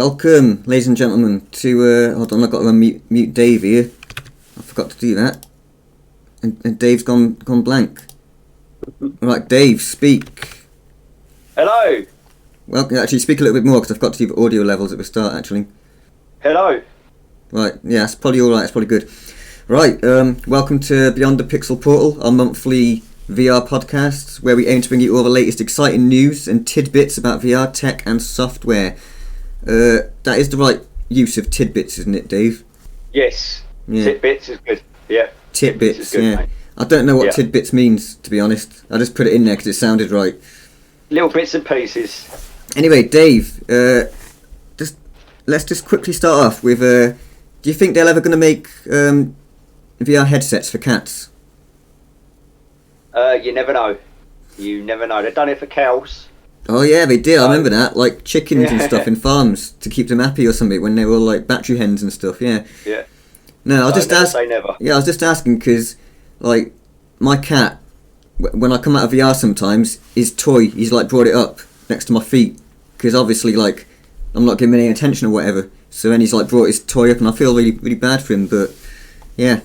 Welcome, ladies and gentlemen, to, hold on, I've got to mute Dave here. I forgot to do that. And Dave's gone blank. Right, Dave, speak. Hello. Well, actually, speak a little bit more, because I've got to do the audio levels at the start, actually. Hello. Right, yeah, that's probably alright, that's probably good. Right, welcome to Beyond the Pixel Portal, our monthly VR podcast, where we aim to bring you all the latest exciting news and tidbits about VR tech and software. That is the right use of tidbits, isn't it, Dave? Yes. Yeah. Tidbits is good. Yeah. Tidbits, is good, yeah. mate. I don't know what Yeah. tidbits means, to be honest. I just put it in there because it sounded right. Little bits and pieces. Anyway, Dave, let's just quickly start off with, do you think they're ever going to make VR headsets for cats? You never know. You never know. They've done it for cows. Oh yeah, they did. I remember that, like chickens and stuff in farms to keep them happy or something when they were like battery hens and stuff. Yeah. Yeah. No, I was just never asking. say never. Yeah, I was just asking because, like, my cat, when I come out of VR sometimes, his toy, he's like brought it up next to my feet because obviously, like, I'm not giving him any attention or whatever. So then he's like brought his toy up, and I feel really bad for him. But yeah.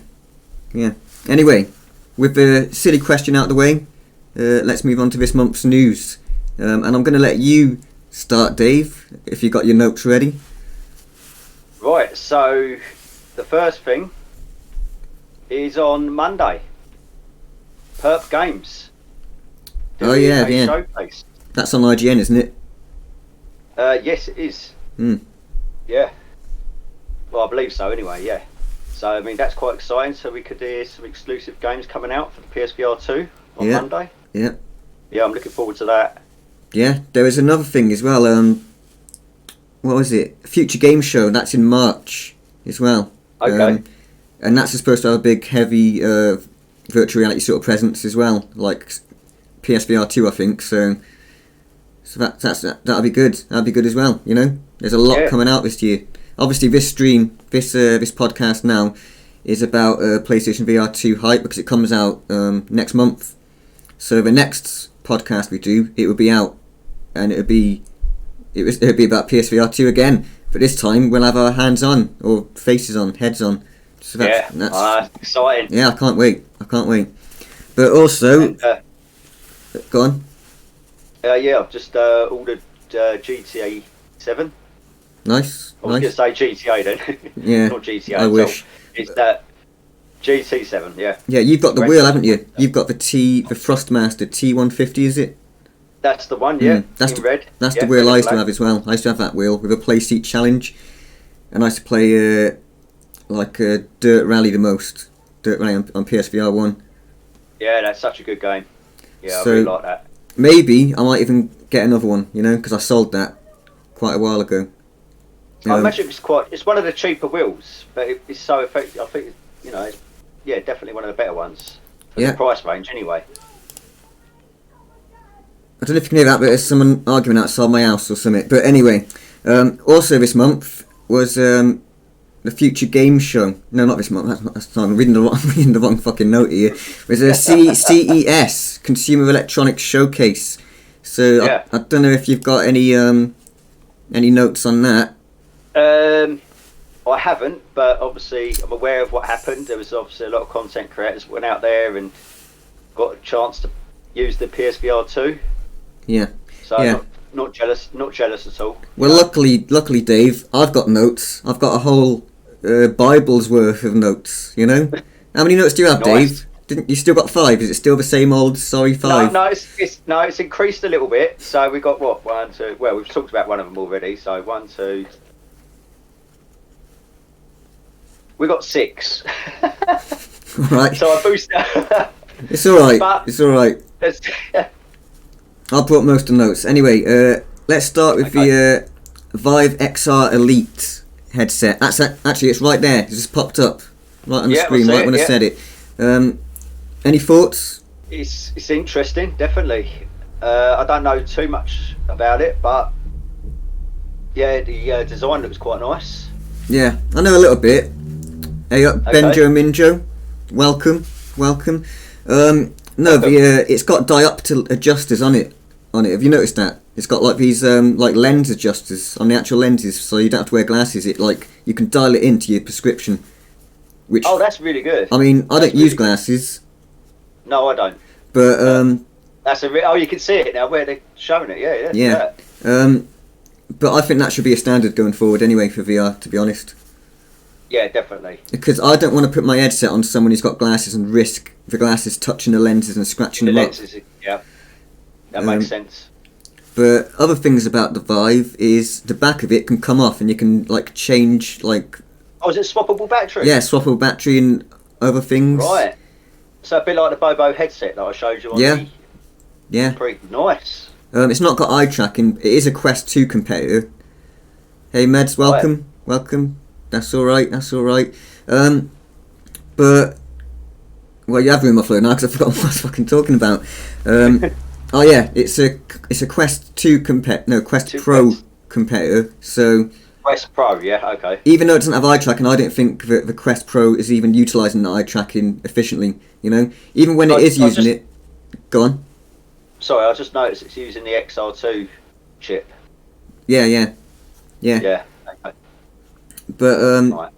Anyway, with the silly question out of the way, let's move on to this month's news. And I'm going to let you start, Dave, if you got your notes ready. Right. So the first thing is on Monday. Perp Games. Oh yeah. Showcase. That's on IGN, isn't it? Yes, it is. Yeah. Well, I believe so. Anyway, yeah. So I mean, that's quite exciting. So we could hear some exclusive games coming out for the PSVR2 on Monday. Yeah. Yeah, I'm looking forward to that. Yeah, there was another thing as well. What was it? Future Game Show. That's in March as well. Okay. And that's supposed to have a big, heavy virtual reality sort of presence as well, like PSVR2, I think. So that'll be good. That'll be good as well. You know, there's a lot coming out this year. Obviously, this podcast now is about PlayStation VR2 hype because it comes out next month. So the next podcast we do, it will be out, and it'll be about PSVR2 again. But this time we'll have our hands on, or faces on, heads on. So that's exciting. Yeah, I can't wait. But also, go on. Yeah, I've just ordered GTA 7. Nice. I was going to say GTA then. Yeah. Not GTA. I wish. It's that GT7. Yeah. Yeah, you've got the wheel, haven't you? You've got the Thrustmaster T150, is it? That's the one. Yeah. That's in red. That's the wheel I used to have as well. I used to have that wheel with a play seat challenge, and I used to play Dirt Rally the most. Dirt Rally on PSVR1. Yeah, that's such a good game. Yeah, So, I really like that. Maybe I might even get another one, you know, because I sold that quite a while ago. I imagine it's one of the cheaper wheels, but it's so effective. I think it's definitely one of the better ones for the price range anyway. I don't know if you can hear that, but there's someone arguing outside my house or something. But anyway, also this month was the Future Games Show. No, not this month. I'm reading the wrong fucking note here. It was a CES, Consumer Electronics Showcase. So I don't know if you've got any notes on that. I haven't, but obviously I'm aware of what happened. There was obviously a lot of content creators went out there and got a chance to use the PSVR2. Yeah. So not jealous at all. Well, luckily, Dave, I've got notes. I've got a whole Bible's worth of notes. You know, how many notes do you have, Nice. Dave? You still got 5? Is it still the same old 5? No, it's increased a little bit. So we got 1, 2. Well, we've talked about one of them already. So 1, 2. We got 6. Right. So I boosted. It's all right. It's all right. I brought most of the notes. Anyway, let's start with the Vive XR Elite headset. That's actually it's right there. It's just popped up right on the screen right when I said it. Any thoughts? It's interesting, definitely. I don't know too much about it, but yeah, the design looks quite nice. Yeah, I know a little bit. Hey up, Benjo Minjo. Welcome. It's got diopter adjusters on it. Have you noticed that? It's got like these like lens adjusters on the actual lenses, so you don't have to wear glasses. It like you can dial it into your prescription. Which that's really good. I mean, I don't use glasses. No, I don't. But that's you can see it now where they're showing it. Yeah. But I think that should be a standard going forward anyway for VR. To be honest. Yeah, definitely. Because I don't want to put my headset on someone who's got glasses and risk the glasses touching the lenses and scratching them up. Yeah, that makes sense. But other things about the Vive is the back of it can come off and you can like change like. Oh, is it swappable battery? Yeah, swappable battery and other things. Right. So a bit like the Bobo headset that I showed you on the... Yeah. Pretty nice. It's not got eye tracking. It is a Quest 2 competitor. Hey Meds, welcome. Right. Welcome. That's alright, but... Well, you have me in my flow now because I forgot what I was fucking talking about. Oh yeah, it's a Quest 2 Quest Pro competitor, so... Quest Pro, yeah, okay. Even though it doesn't have eye tracking, I don't think that the Quest Pro is even utilising the eye tracking efficiently, you know? Even when it is using it... Go on. Sorry, I just noticed it's using the XR2 chip. Yeah. Yeah, okay. But, right.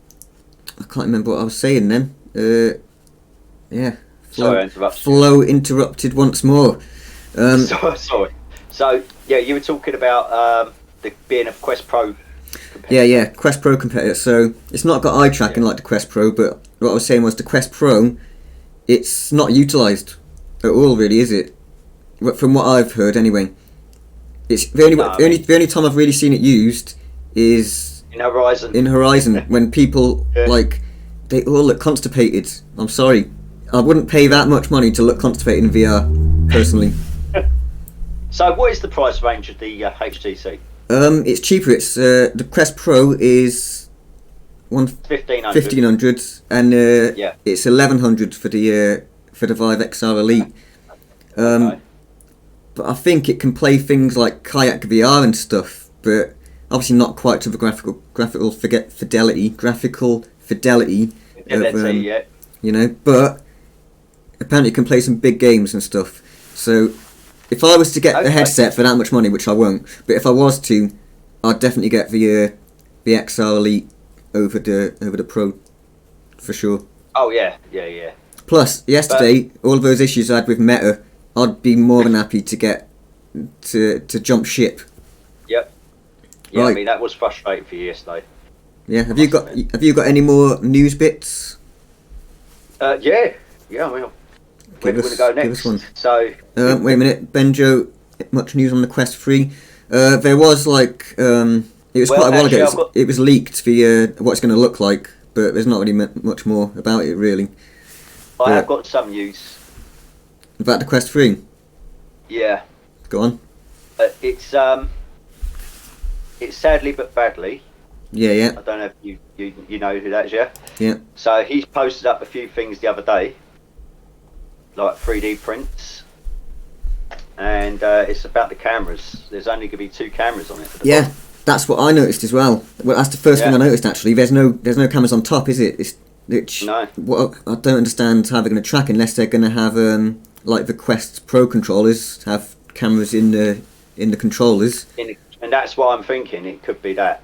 I can't remember what I was saying then. Yeah. Sorry, I interrupted. Flow interrupted once more. Sorry. So, yeah, you were talking about being a Quest Pro competitor. Yeah, Quest Pro competitor. So, it's not got eye tracking like the Quest Pro, but what I was saying was the Quest Pro, it's not utilised at all, really, is it? From what I've heard, anyway. It's the only time I've really seen it used is in Horizon. In Horizon, when people like they all look constipated. I'm sorry, I wouldn't pay that much money to look constipated in VR, personally. So, what is the price range of the HTC? It's cheaper. It's the Quest Pro is 1500, and it's 1100 for the Vive XR Elite. Okay. But I think it can play things like Kayak VR and stuff, but obviously not quite to the graphical fidelity. Yeah. You know, but apparently it can play some big games and stuff. So if I was to get a headset for that much money, which I won't, but if I was to, I'd definitely get the XR Elite over the Pro for sure. Oh yeah. Plus, yesterday, all of those issues I had with Meta, I'd be more than happy to get to jump ship. Yep. Yeah, right. I mean that was frustrating for you yesterday. Yeah. Have you got any more news bits? Yeah. I mean, where do you want to go next? Give us one. So. Wait a minute, Benjo. Much news on the Quest 3. There was like it was quite a while ago. It was leaked the what it's going to look like, but there's not really much more about it really. I have got some news. About the Quest 3? Yeah. Go on. It's sadly but badly. Yeah. I don't know if you know who that is, yeah? Yeah. So he's posted up a few things the other day, like 3D prints, and it's about the cameras. There's only going to be 2 cameras on it. Yeah, that's what I noticed as well. Well, that's the first thing I noticed actually. There's no cameras on top, is it? No. Well, I don't understand how they're going to track unless they're going to have like the Quest Pro controllers have cameras in the controllers. And that's what I'm thinking. It could be that.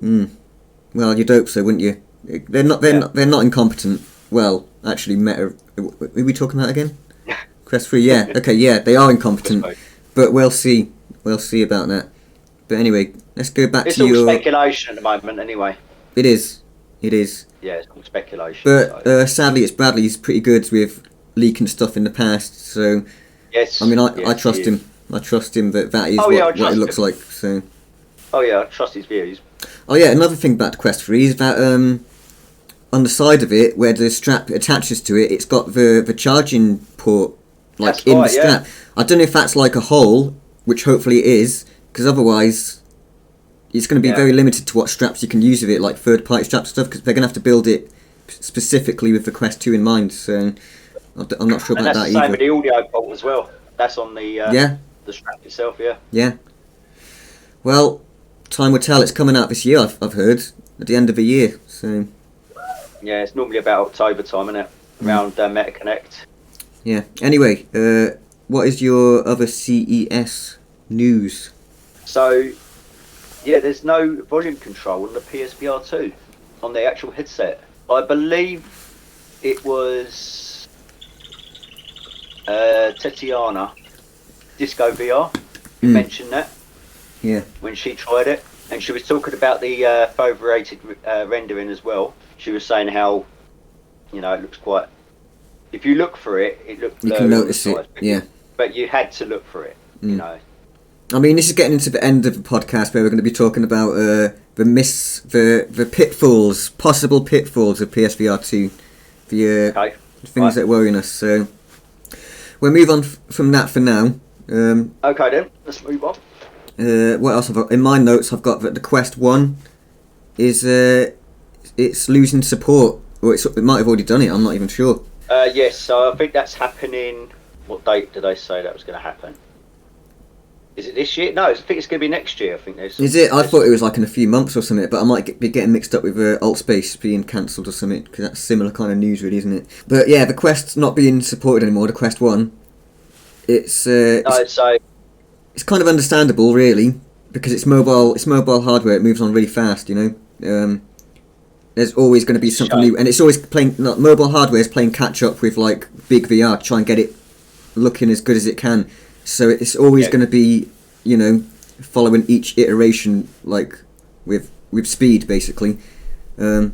Well, you'd hope so, wouldn't you? They're not incompetent. Well, actually, Meta. Who are we talking about again? Quest 3. Yeah. Okay. Yeah, they are incompetent. But we'll see. We'll see about that. But anyway, let's go back to your. It's all speculation at the moment, anyway. It is. Yeah, it's all speculation. But sadly, it's Bradley. He's pretty good with leaking stuff in the past. So. Yes. I mean, I trust him. I trust him that is what it looks like. So. Oh yeah, I trust his views. Oh yeah, another thing about the Quest 3 is that on the side of it, where the strap attaches to it, it's got the charging port the strap. I don't know if that's like a hole, which hopefully it is, because otherwise it's going to be very limited to what straps you can use with it, like third-party strap stuff, because they're going to have to build it specifically with the Quest 2 in mind. So I'm not sure about that either. And that's the same with the audio port as well. That's on the strap itself. Yeah. Well, time will tell. It's coming out this year, I've heard, at the end of the year. So. Yeah, it's normally about October time, isn't it? Around Meta Connect. Yeah. Anyway, what is your other CES news? So, yeah, there's no volume control on the PSVR2 on the actual headset. I believe it was Tatiana, Disco VR, who mentioned that. Yeah. When she tried it, and she was talking about the overrated rendering as well. She was saying how, it looks quite. If you look for it, it looked blurry. You can notice it. Yeah. But you had to look for it. I mean, this is getting into the end of the podcast where we're going to be talking about the pitfalls, possible pitfalls of PSVR2, the things that are worrying us. So we'll move on from that for now. Okay then, let's move on. What else have I got? In my notes, I've got that the Quest 1 is it's losing support, or it might have already done it. I'm not even sure. Yes, so I think that's happening. What date did they say that was going to happen? Is it this year? No, I think it's going to be next year. I think there's. Is it? I thought it was like in a few months or something, but I might be getting mixed up with Altspace being cancelled or something, because that's similar kind of news, really, isn't it? But yeah, the Quest's not being supported anymore. The Quest 1. It's kind of understandable, really, because it's mobile. It's mobile hardware. It moves on really fast, There's always going to be something new, and it's always playing. Mobile hardware is playing catch up with like big VR, try and get it looking as good as it can. So it's always going to be, following each iteration like with speed, basically. But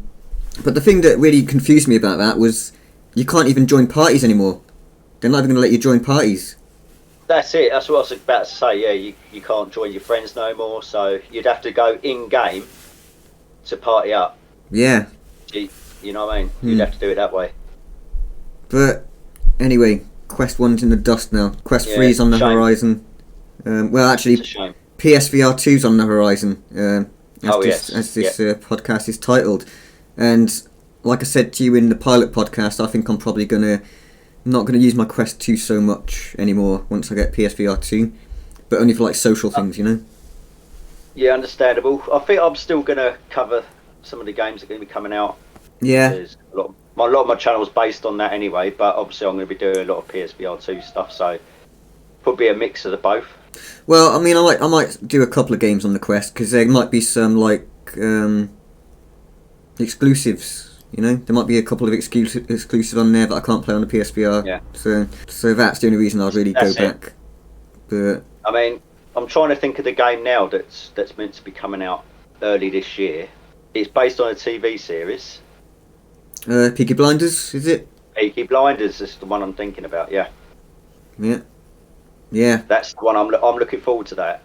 the thing that really confused me about that was you can't even join parties anymore. They're not even going to let you join parties. That's it. That's what I was about to say. Yeah, you can't join your friends no more. So you'd have to go in game to party up. Yeah. You know what I mean? You'd have to do it that way. But anyway, Quest 1's in the dust now. Quest 3's on the horizon. Well, actually, PSVR2's on the horizon. As this podcast is titled. And like I said to you in the pilot podcast, I think I'm probably not gonna use my Quest 2 so much anymore once I get PSVR2, but only for like social things, Yeah, understandable. I think I'm still gonna cover some of the games that are going to be coming out. Yeah. There's a lot of my channel is based on that anyway, but obviously I'm going to be doing a lot of PSVR2 stuff, so probably a mix of the both. Well, I mean, I might do a couple of games on the Quest, because there might be some like exclusives. There might be a couple of exclusives on there that I can't play on the PSVR. Yeah. So that's the only reason I'd really go back. But I mean, I'm trying to think of the game now that's meant to be coming out early this year. It's based on a TV series. Peaky Blinders, is it? Peaky Blinders is the one I'm thinking about. Yeah. Yeah. Yeah. That's the one I'm looking forward to.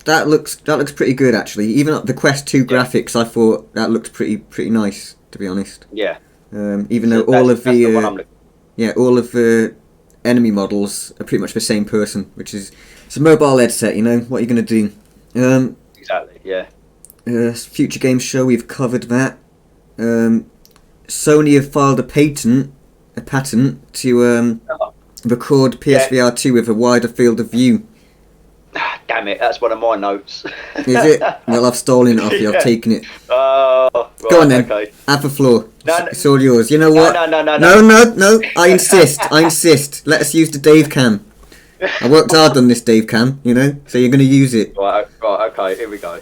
That looks pretty good, actually. Even the Quest 2 graphics, I thought that looked pretty nice, to be honest. Yeah. Even though all of the enemy models are pretty much the same person, which is it's a mobile headset. What are you going to do? Exactly. Yeah. Future Games Show, we've covered that. Sony have filed a patent to record PSVR2 with a wider field of view. Damn it, that's one of my notes. Is it? Well, I've stolen it off you, I've taken it. Oh, right, go on then, okay. have the floor. No, it's all yours. You know what? No, I insist. Let us use the Dave cam. I worked hard on this Dave cam, so you're going to use it. Right, okay, here we go.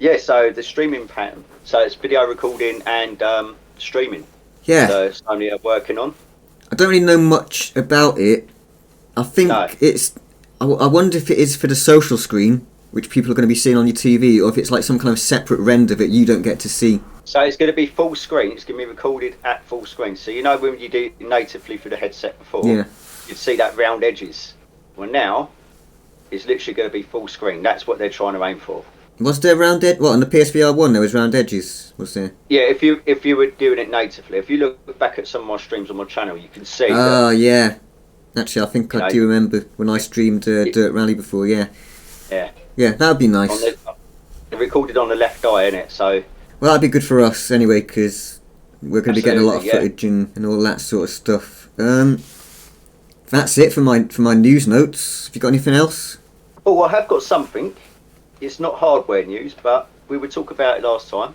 Yeah, so the streaming pattern. So it's video recording and streaming. Yeah. So Sony are working on. I don't really know much about it. I think it's... I wonder if it is for the social screen, which people are going to be seeing on your TV, or if it's like some kind of separate render that you don't get to see. So it's going to be full screen. It's going to be recorded at full screen. So when you do it natively for the headset before, you'd see that round edges. Well, now it's literally going to be full screen. That's what they're trying to aim for. Was there round edge? What, on the PSVR1 there was round edges, was there? Yeah, if you were doing it natively. If you look back at some of my streams on my channel, you can see. Oh, yeah. Actually, I think I do remember when I streamed Dirt Rally before, yeah. Yeah. Yeah, that would be nice. They're recorded on the left eye, innit? So. Well, that'd be good for us anyway, because we're going to be getting a lot of footage and all that sort of stuff. That's it for my news notes. Have you got anything else? Oh, I have got something. It's not hardware news, but we would talk about it last time.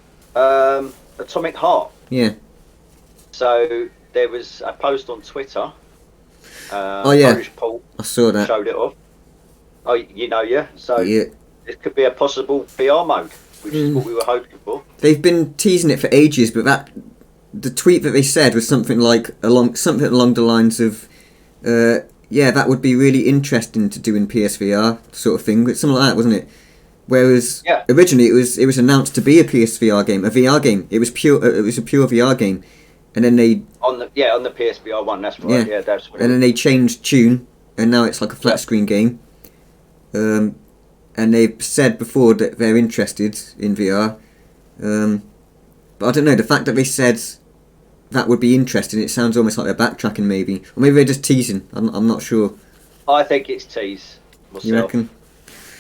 Atomic Heart. Yeah. So there was a post on Twitter. Oh yeah. Polish Paul I saw that. Showed it off. Oh, So yeah. it could be a possible VR mode, which is what we were hoping for. They've been teasing it for ages, but the tweet that they said was something along the lines of, that would be really interesting to do in PSVR sort of thing. Something like that, wasn't it? Whereas originally it was announced to be a PSVR game, a VR game. It was a pure VR game, and then they on the PSVR1. That's right. Yeah, that's right. And then they changed tune, and now it's like a flat screen game. And they've said before that they're interested in VR. But I don't know, the fact that they said that would be interesting, it sounds almost like they're backtracking maybe. Or maybe they're just teasing, I'm not sure. I think it's tease myself. You reckon?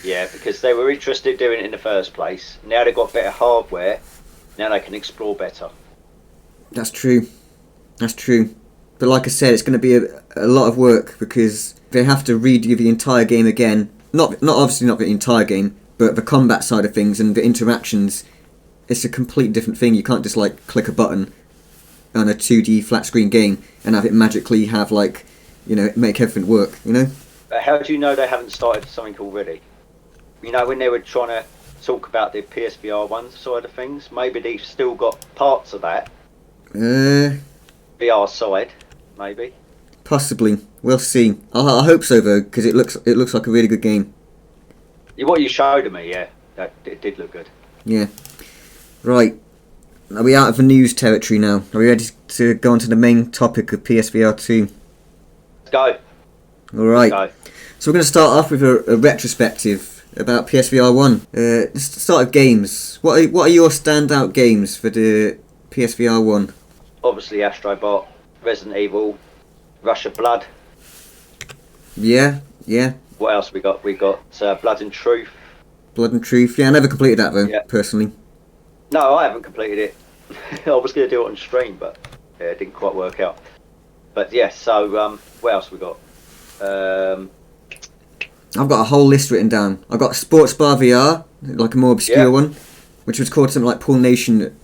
Yeah, because they were interested in doing it in the first place. Now they've got better hardware, now they can explore better. That's true. But like I said, it's going to be a lot of work because they have to redo the entire game again. Not the entire game, but the combat side of things and the interactions. It's a completely different thing. You can't just like click a button on a 2D flat screen game and have it magically have like, make everything work, But how do you know they haven't started something already? When they were trying to talk about the PSVR1 side of things, maybe they've still got parts of that. VR side, maybe. Possibly. We'll see. I hope so though, because it looks like a really good game. What you showed me, that it did look good. Yeah. Right. Are we out of the news territory now? Are we ready to go on to the main topic of PSVR2? Let's go. Alright. So we're going to start off with a retrospective about PSVR1. Let's start with games. What are your standout games for the PSVR1? Obviously Astrobot, Resident Evil, Rush of Blood. Yeah. What else we got? We got Blood and Truth. Blood and Truth. Yeah, I never completed that though, personally. No, I haven't completed it. I was going to do it on stream, but it didn't quite work out. But yeah, so what else we got? I've got a whole list written down. I've got Sports Bar VR, like a more obscure one, which was called something like Pool Nation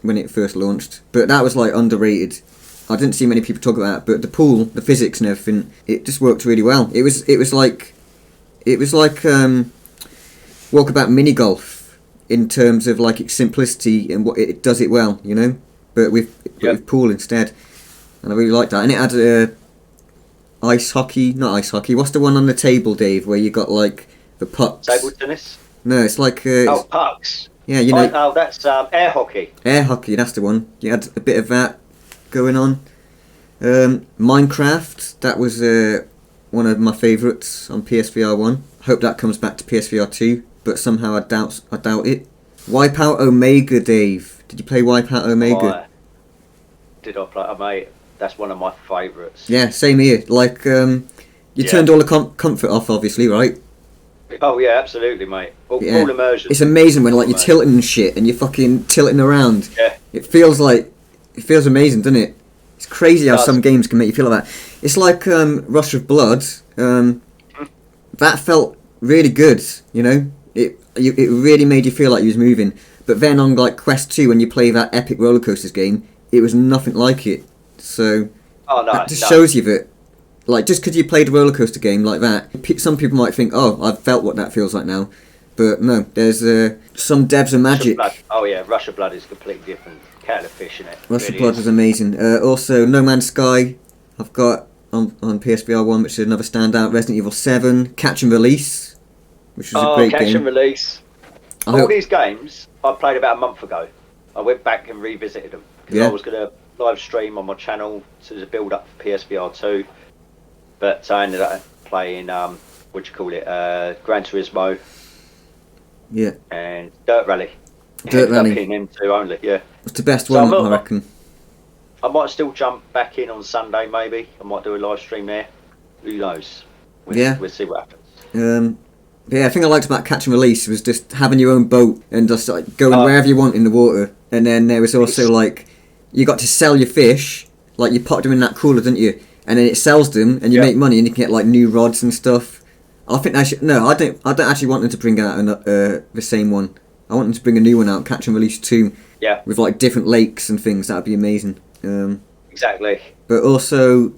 when it first launched. But that was like underrated. I didn't see many people talk about it, but the pool, the physics and everything, it just worked really well. It was like Walkabout mini golf in terms of like its simplicity and what it does it well, but with pool instead. And I really liked that. And it had ice hockey, not ice hockey. What's the one on the table, Dave, where you got like the pucks? Table tennis? No, it's like pucks. Yeah, Oh, that's air hockey. Air hockey, that's the one. You had a bit of that going on. Minecraft, that was one of my favourites on PSVR1. Hope that comes back to PSVR2, but somehow I doubt it. Wipeout Omega, Dave. Did you play Wipeout Omega? Did I play? Mate, that's one of my favourites. Yeah, same here. Like, you turned all the comfort off, obviously, right? Oh yeah, absolutely, mate. All immersion. It's amazing when like you're tilting and shit, and you're fucking tilting around. Yeah. It feels amazing, doesn't it? It's crazy how some games can make you feel like that. It's like Rush of Blood. That felt really good, It really made you feel like you was moving. But then on like Quest 2, when you play that epic roller coasters game, it was nothing like it. So that just shows you that, like, just because you played a roller coaster game like that, some people might think, oh, I've felt what that feels like now. But no, there's some devs of magic. Oh yeah, Rush of Blood is completely different. Kettle of fish in it. Rush of Blood was amazing. Also, No Man's Sky, I've got on PSVR1, which is another standout. Resident Evil 7, Catch and Release, which was a great game. Catch and Release. All these games I played about a month ago. I went back and revisited them because I was going to live stream on my channel to the build up for PSVR2, but I ended up playing Gran Turismo. Yeah. And Dirt Rally. Dirt Rally. Up in M2 only, yeah. It's the best one, I reckon. I might still jump back in on Sunday, maybe. I might do a live stream there. Who knows? We'll see what happens. Yeah, the thing I liked about Catch and Release was just having your own boat and just like going wherever you want in the water. And then there was also like, you got to sell your fish, like you popped them in that cooler, didn't you? And then it sells them, and you make money, and you can get like new rods and stuff. I think I don't actually want them to bring out the same one. I want them to bring a new one out, Catch and Release 2. Yeah. With like different lakes and things. That'd be amazing. Exactly. But also,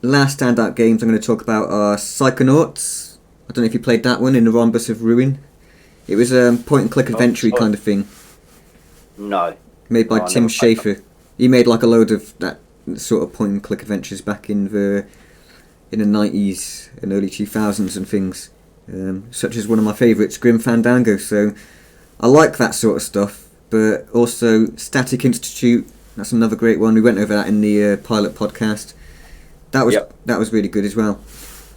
last standout games I'm going to talk about are Psychonauts. I don't know if you played that one, In the Rhombus of Ruin. It was a point and click adventure kind of thing. No. Made by Tim Schafer. He made like a load of that sort of point and click adventures back in the 90s and early 2000s and things. Such as one of my favourites, Grim Fandango. So I like that sort of stuff. But also Static Institute. That's another great one. We went over that in the pilot podcast. That was really good as well.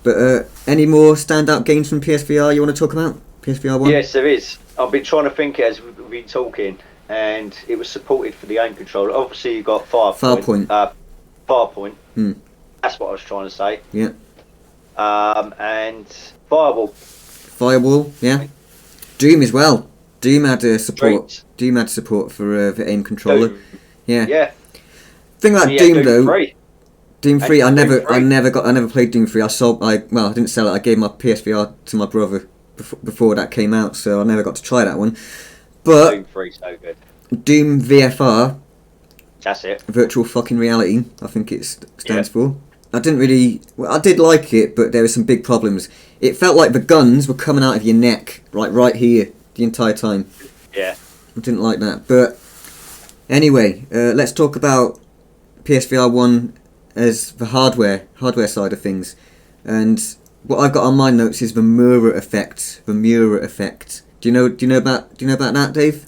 But any more standout games from PSVR you want to talk about? PSVR1? Yes, there is. I've been trying to think as we've been talking, and it was supported for the aim controller. Obviously, you got Farpoint. That's what I was trying to say. Yeah. And Firewall. Yeah. Doom as well. Doom had support. Doom had support for the aim controller. Doom. Yeah. Yeah. Thing about Doom though. 3. Doom 3. I never played Doom 3. I didn't sell it. I gave my PSVR to my brother before that came out, so I never got to try that one. But Doom 3 so good. Doom VFR. That's it. Virtual fucking reality, I think it stands for. I did like it, but there were some big problems. It felt like the guns were coming out of your neck, right here, the entire time. Yeah. I didn't like that. But anyway, let's talk about PSVR1 as the hardware side of things. And what I've got on my notes is the mirror effect. The mirror effect. Do you know about that, Dave?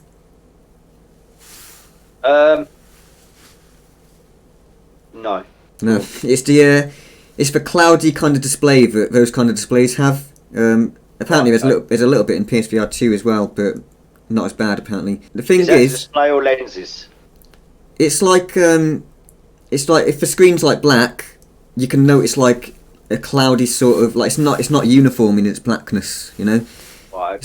No. No, it's the cloudy kind of display that those kind of displays have. Apparently, there's a little bit in PSVR2 as well, but not as bad apparently. The thing is display or lenses? It's like if the screen's like black, you can notice like a cloudy sort of like it's not uniform in its blackness, you know. Right,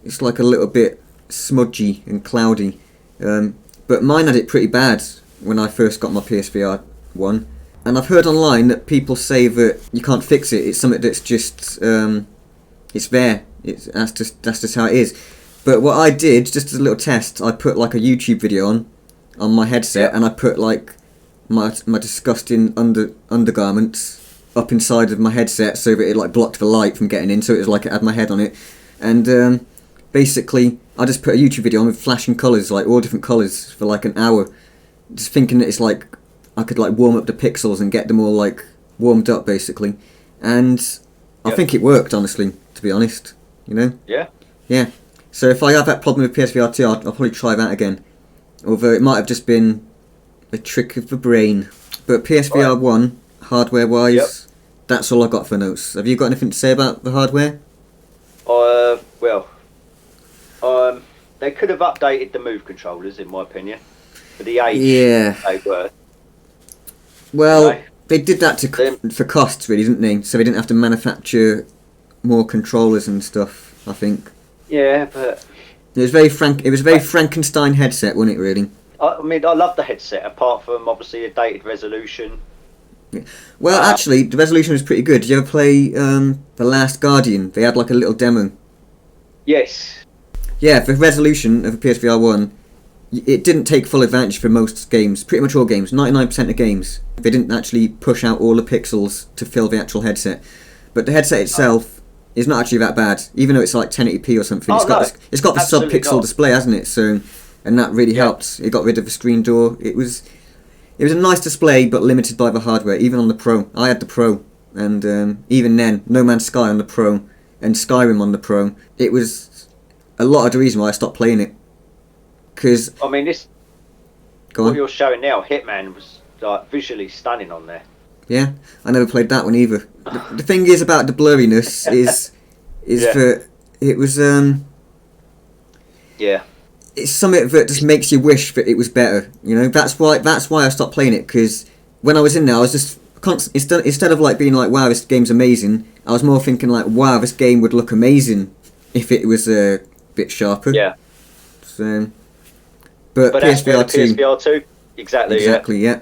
it's like a little bit smudgy and cloudy. But mine had it pretty bad when I first got my PSVR 1, and I've heard online that people say that you can't fix it. It's something that's just it's there. That's just how it is. But what I did, just as a little test, I put like a YouTube video on my headset, and I put like my disgusting undergarments up inside of my headset so that it like blocked the light from getting in, so it was like it had my head on it. And basically I just put a YouTube video on with flashing colours, like all different colours, for like an hour, just thinking that it's like I could like warm up the pixels and get them all like warmed up basically. And I think it worked, honestly, to be honest, you know. Yeah. So if I have that problem with PSVR 2, I'll probably try that again, although it might have just been a trick of the brain. But PSVR 1 hardware wise, that's all I got for notes. Have you got anything to say about the hardware? They could have updated the Move controllers, in my opinion, for the age they were. Well, they did that for costs, really, didn't they? So they didn't have to manufacture more controllers and stuff, I think. Yeah, but it was very Frankenstein headset, wasn't it? Really. I mean, I love the headset, apart from obviously a dated resolution. Yeah. Well, actually, the resolution was pretty good. Did you ever play The Last Guardian? They had like a little demo. Yes. Yeah, the resolution of the PSVR 1, it didn't take full advantage for most games. Pretty much all games, 99% of games. They didn't actually push out all the pixels to fill the actual headset. But the headset itself is not actually that bad, even though it's like 1080p or something. It's got the sub-pixel display, hasn't it? So, and that really helped. It got rid of the screen door. It was a nice display, but limited by the hardware. Even on the Pro, I had the Pro, and even then, No Man's Sky on the Pro and Skyrim on the Pro. It was a lot of the reason why I stopped playing it. Because I mean, what you're showing now, Hitman, was like visually stunning on there. Yeah, I never played that one either. The thing is about the blurriness is that it was it's something that just makes you wish that it was better. You know, that's why I stopped playing it, because when I was in there, I was just instead of like being like, wow, this game's amazing, I was more thinking like, wow, this game would look amazing if it was a bit sharper. Yeah. So, but PSVR2, exactly. Yeah.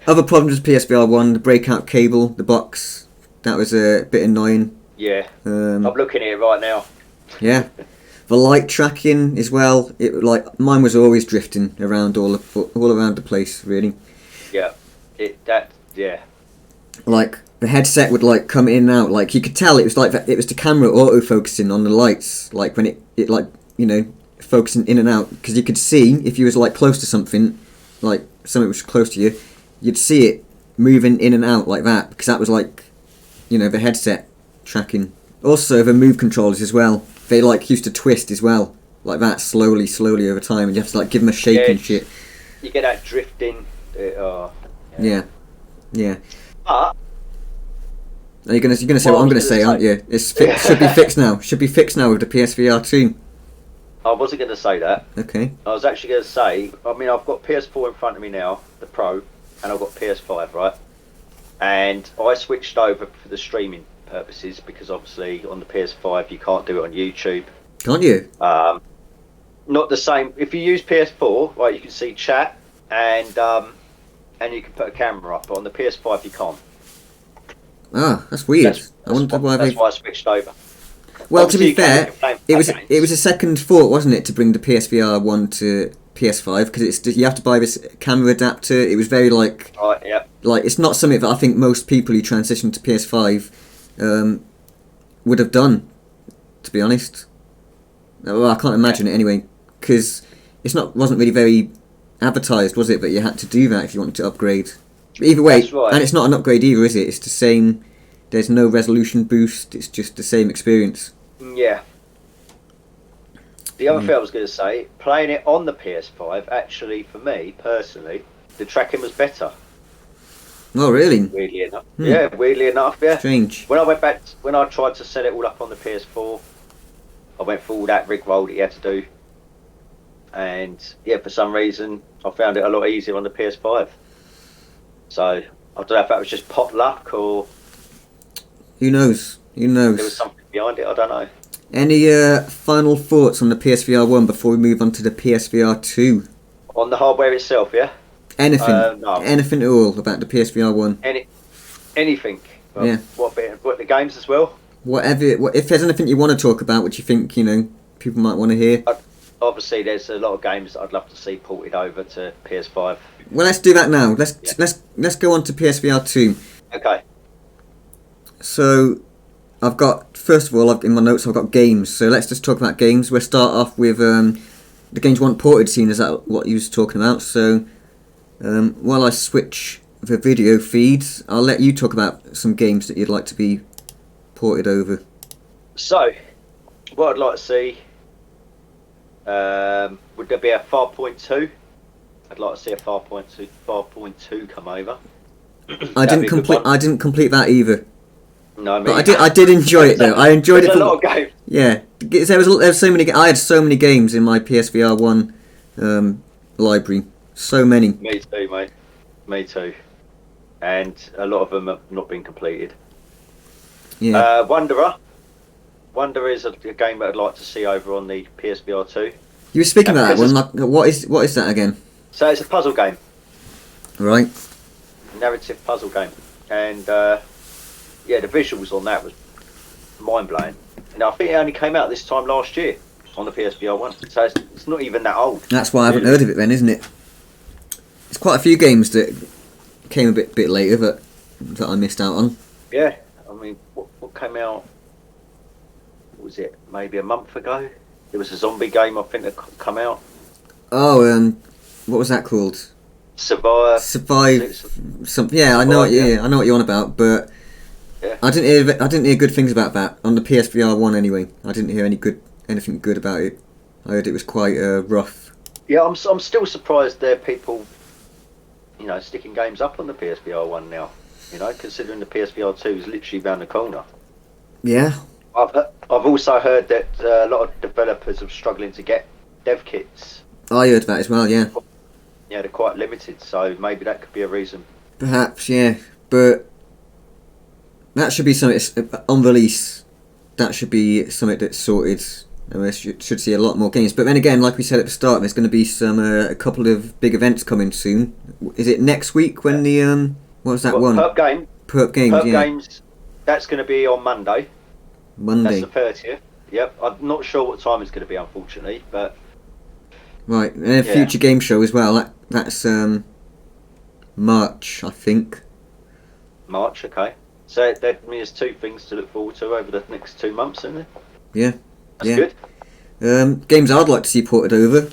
Other problems with PSVR 1, the breakout cable, the box, that was a bit annoying. Yeah. I'm looking at it right now. Yeah. The light tracking as well. It like mine was always drifting around all around the place, really. Yeah. like the headset would like come in and out. Like you could tell it was like it was the camera auto focusing on the lights. Like when it like focusing in and out, because you could see if you was like close to something, like something was close to you, you'd see it moving in and out like that, because that was like the headset tracking. Also the move controllers as well, they like used to twist as well like that, slowly over time, and you have to like give them a shake and shit. You get that drifting. Yeah. But you're gonna say what I'm gonna say, aren't you? Should be fixed now. Should be fixed now with the PSVR2. I wasn't going to say that. Okay. I was actually going to say, I mean, I've got PS4 in front of me now, the Pro, and I've got PS5, right? And I switched over for the streaming purposes, because obviously on the PS5 you can't do it on YouTube. Can't you? Not the same. If you use PS4, right, you can see chat and you can put a camera up, but on the PS5 you can't. Ah, that's weird. That's why I switched over. Well, Obviously, to be fair, it was a second thought, wasn't it, to bring the PSVR1 to PS5, because you have to buy this camera adapter. It was very like it's not something that I think most people who transition to PS5 would have done, to be honest. Well, I can't imagine it anyway, because wasn't really very advertised, was it? But you had to do that if you wanted to upgrade. But either way, right. And it's not an upgrade either, is it? It's the same. There's no resolution boost. It's just the same experience. Yeah. The other thing I was going to say, playing it on the PS5, actually, for me personally, the tracking was better. Oh, really? Weirdly enough. Yeah, weirdly enough. Yeah. Strange. When I tried to set it all up on the PS4, I went through all that rickroll that you had to do, and yeah, for some reason I found it a lot easier on the PS5. So I don't know if that was just pot luck or who knows. There was something behind it. I don't know. Any final thoughts on the PSVR1 before we move on to the PSVR2? On the hardware itself, yeah. Anything? No. Anything at all about the PSVR1? Anything. Well, yeah. What the games as well? Whatever. If there's anything you want to talk about, which you think people might want to hear. Obviously, there's a lot of games that I'd love to see ported over to PS5. Well, let's do that now. Let's go on to PSVR2. Okay. So, first of all, in my notes I've got games. So let's just talk about games. We'll start off with the games you want ported scene. Is that what you was talking about? So, while I switch the video feeds, I'll let you talk about some games that you'd like to be ported over. So, what I'd like to see, would there be a 5.2? I'd like to see a 5.2 come over. I didn't complete that either. No, but I did enjoy it though. I enjoyed it. A lot of games. Yeah, there was so many. I had so many games in my PSVR1 library. So many. Me too, mate. Me too. And a lot of them have not been completed. Yeah. Wanderer. Wanderer is a game that I'd like to see over on the PSVR2. You were speaking about that one. Like, what is that again? So it's a puzzle game. Right. Narrative puzzle game, and yeah, the visuals on that was mind blowing. And I think it only came out this time last year on the PSVR1, so it's not even that old. That's why I haven't heard of it then, isn't it? There's quite a few games that came a bit later that I missed out on. Yeah, I mean, what came out? What was it? Maybe a month ago. There was a zombie game I think that come out. Oh, what was that called? Survive. Something. Yeah, I know what you're on about, but yeah. I didn't hear good things about that on the PSVR1 anyway. I didn't hear anything good about it. I heard it was quite rough. Yeah, I'm still surprised there are people, sticking games up on the PSVR1 now. Considering the PSVR2 is literally round the corner. Yeah. I've also heard that a lot of developers are struggling to get dev kits. I heard that as well. Yeah. Yeah, they're quite limited, so maybe that could be a reason. Perhaps, yeah, but that should be something on release. That should be something that's sorted, and we should see a lot more games. But then again, like we said at the start, there's going to be a couple of big events coming soon. Is it next week when the what was that one? Perp Games. Games. That's going to be on Monday. Monday. That's the 30th. Yep. I'm not sure what time it's going to be, unfortunately, but. Right, and a future game show as well. That's March, I think. March, okay. So that means 2 things to look forward to over the next 2 months, isn't it? Yeah. That's good. Games I'd like to see ported over.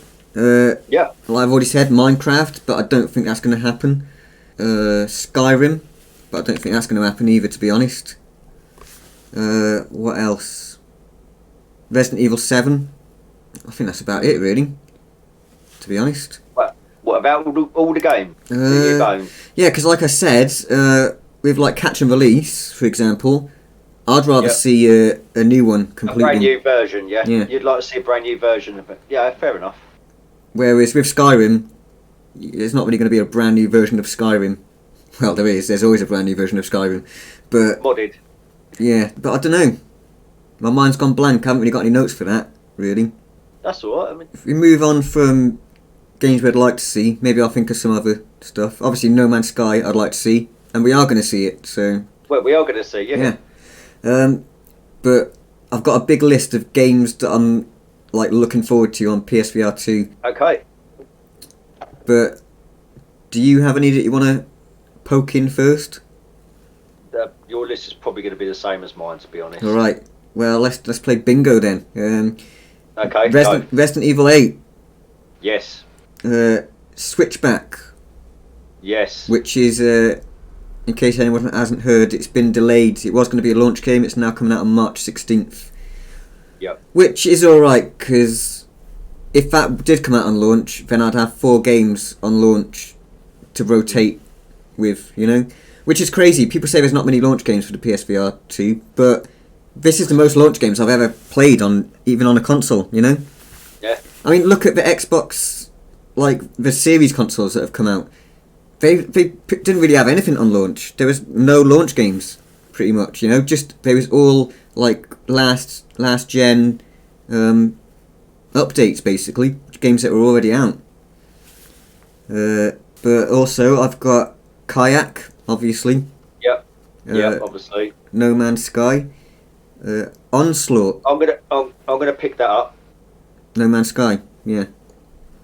Yeah. Like I've already said, Minecraft, but I don't think that's going to happen. Skyrim, but I don't think that's going to happen either, to be honest. What else? Resident Evil 7. I think that's about it, really. To be honest. What about all the games? Yeah, because like I said, with like catch and release, for example, I'd rather see a new one completely. A brand new version, yeah? You'd like to see a brand new version of it. Yeah, fair enough. Whereas with Skyrim, there's not really going to be a brand new version of Skyrim. Well, there is. There's always a brand new version of Skyrim. But modded. Yeah, but I don't know. My mind's gone blank. I haven't really got any notes for that, really. That's alright. I mean, if we move on from games we'd like to see, maybe I'll think of some other stuff. Obviously, No Man's Sky I'd like to see, and we are going to see it, so... Well, we are going to see, yeah. But I've got a big list of games that I'm like looking forward to on PSVR2. Okay. But do you have any that you want to poke in first? Your list is probably going to be the same as mine, to be honest. All right. Well, let's play bingo then. Okay. Resident Evil 8. Yes. Switchback. Yes. Which is, in case anyone hasn't heard, it's been delayed. It was going to be a launch game. It's now coming out on March 16th. Yep. Which is alright, because if that did come out on launch, then I'd have 4 games on launch to rotate with, you know? Which is crazy. People say there's not many launch games for the PSVR 2, but this is the most launch games I've ever played on, even on a console, you know? Yeah. I mean, look at the Xbox, like, the series consoles that have come out. They didn't really have anything on launch. There was no launch games, pretty much, you know? Just, they was all, like, last gen updates, basically. Games that were already out. But also, I've got Kayak, obviously. Yep. Obviously. No Man's Sky. Onslaught. I'm gonna pick that up. No Man's Sky. Yeah.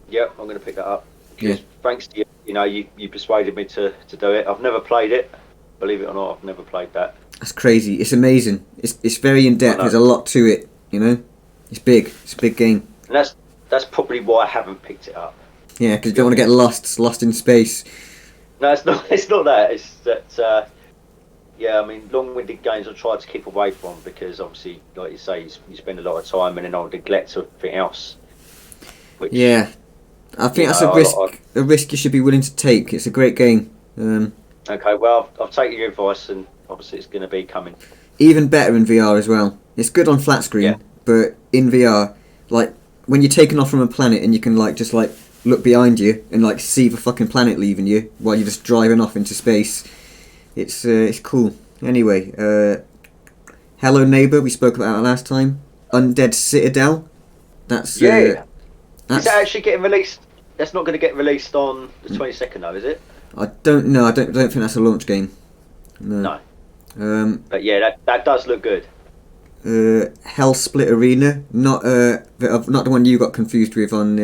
Yep, I'm gonna pick that up. Because thanks to you, you persuaded me to do it. I've never played it. Believe it or not, I've never played that. That's crazy. It's amazing. It's very in depth. There's a lot to it. You know. It's big. It's a big game. And that's probably why I haven't picked it up. Yeah, because you don't want to get lost in space. No, it's not. It's not that. It's that. I mean, long-winded games I try to keep away from because obviously, like you say, you spend a lot of time and then I'll neglect everything else. Which, I think that's a risk you should be willing to take. It's a great game. Okay, well, I've taken your advice and obviously it's going to be coming. Even better in VR as well. It's good on flat screen, but in VR, like when you're taken off from a planet and you can just look behind you and like see the fucking planet leaving you while you're just driving off into space. It's cool. Anyway, Hello Neighbour, we spoke about that last time. Undead Citadel. That's is that actually getting released? That's not going to get released on the 22nd though, is it? I don't know. I don't think that's a launch game. No. But yeah, that does look good. Hell Split Arena, not the one you got confused with on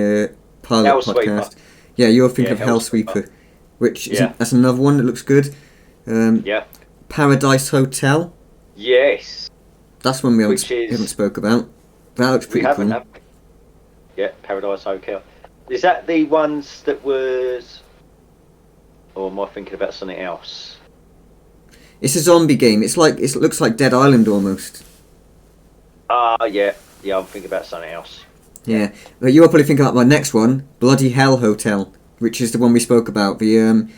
Pilot Hell Podcast. Sweeper. Yeah, you're thinking of Hell Sweeper, which is that's another one that looks good. Paradise Hotel. Yes. That's one we haven't spoke about. That looks pretty cool. Yeah, Paradise Hotel. Is that the ones that was... Or am I thinking about something else? It's a zombie game. It looks like Dead Island almost. Yeah, I'm thinking about something else. Yeah, but you're probably thinking about my next one, Bloody Hell Hotel, which is the one we spoke about. I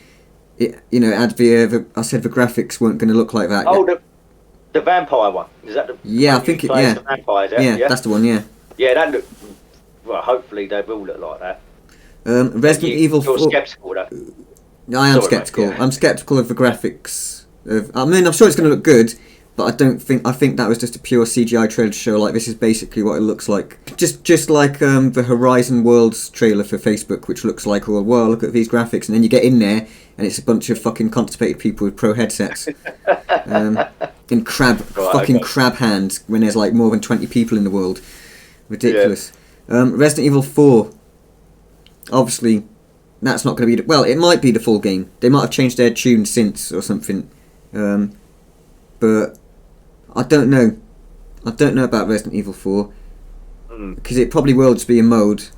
said the graphics weren't going to look like that. Oh, the vampire one. Is that the? Yeah, I think it. Yeah. The vampires, yeah, that's the one. Yeah. Yeah, that look. Well, hopefully they will look like that. Resident Evil 4. You're sceptical, though. I am sceptical. I'm sceptical of the graphics. I'm sure it's going to look good, but I think that was just a pure CGI trailer to show this is basically what it looks like. Just like the Horizon Worlds trailer for Facebook, which looks like, well, look at these graphics, and then you get in there and it's a bunch of fucking constipated people with pro headsets and crab hands when there's more than 20 people in the world. Ridiculous. Resident Evil 4. Obviously, that's not going to be... it might be the full game. They might have changed their tune since or something. But I don't know. I don't know about Resident Evil 4 because it probably will just be a mode,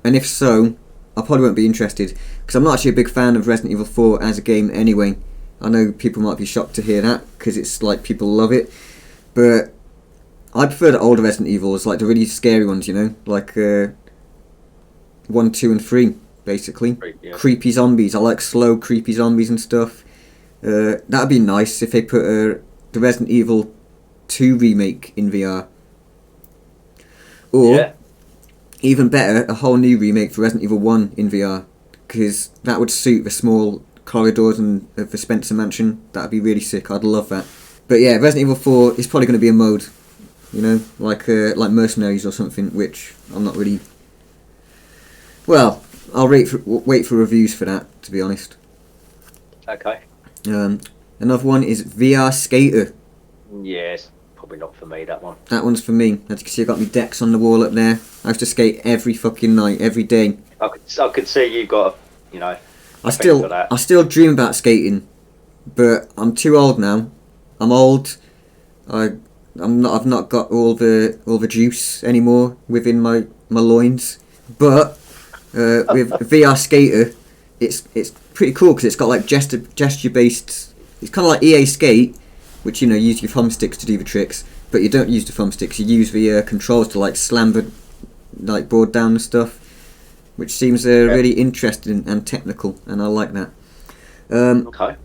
and if so, I probably won't be interested because I'm not actually a big fan of Resident Evil 4 as a game anyway. I know people might be shocked to hear that because it's like people love it, but I prefer the older Resident Evils, like the really scary ones, you know, like 1, 2, and 3, basically. Yeah. Creepy zombies. I like slow, creepy zombies and stuff. That'd be nice if they put the Resident Evil 2 remake in VR. Or, even better, a whole new remake for Resident Evil 1 in VR. Because that would suit the small corridors of the Spencer Mansion. That'd be really sick. I'd love that. But yeah, Resident Evil 4 is probably going to be a mode. You know, like Mercenaries or something, which I'm not really... Well, I'll wait for reviews for that, to be honest. Okay. Another one is VR Skater. Yes, probably not for me, that one. That one's for me. As you can see, I've got my decks on the wall up there. I used to skate every fucking night, every day. I could see you got, you know... I still dream about skating, but I'm too old now. I'm old. I've not got all the juice anymore within my loins. But with VR Skater, it's pretty cool because it's got like gesture based. It's kind of like EA Skate, which, you know, you use your thumbsticks to do the tricks, but you don't use the thumbsticks. You use the controls to like slam the like board down and stuff, which seems really interesting and technical, and I like that. Okay.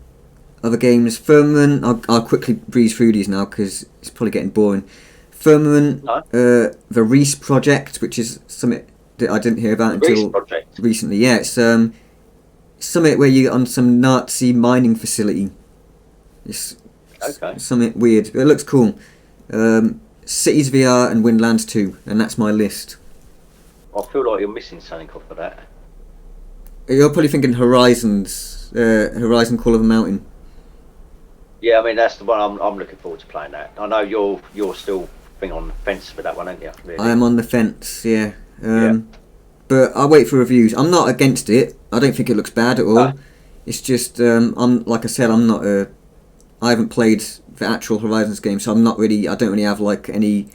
Other games, Firmament. I'll quickly breeze through these now because it's probably getting boring. Firmament, the Reese Project, which is something that I didn't hear about until recently. Yeah, it's something where you're on some Nazi mining facility. It's something weird, but it looks cool. Cities VR and Windlands 2, and that's my list. I feel like you're missing something off of that. You're probably thinking Horizon Call of the Mountain. Yeah, I mean that's the one I'm looking forward to playing that. I know you're still on the fence for that one, aren't you? Really? I am on the fence, yeah. But I'll wait for reviews. I'm not against it. I don't think it looks bad at all. No. It's just I'm like I said, I'm not I haven't played the actual Horizons game, so I don't really have like any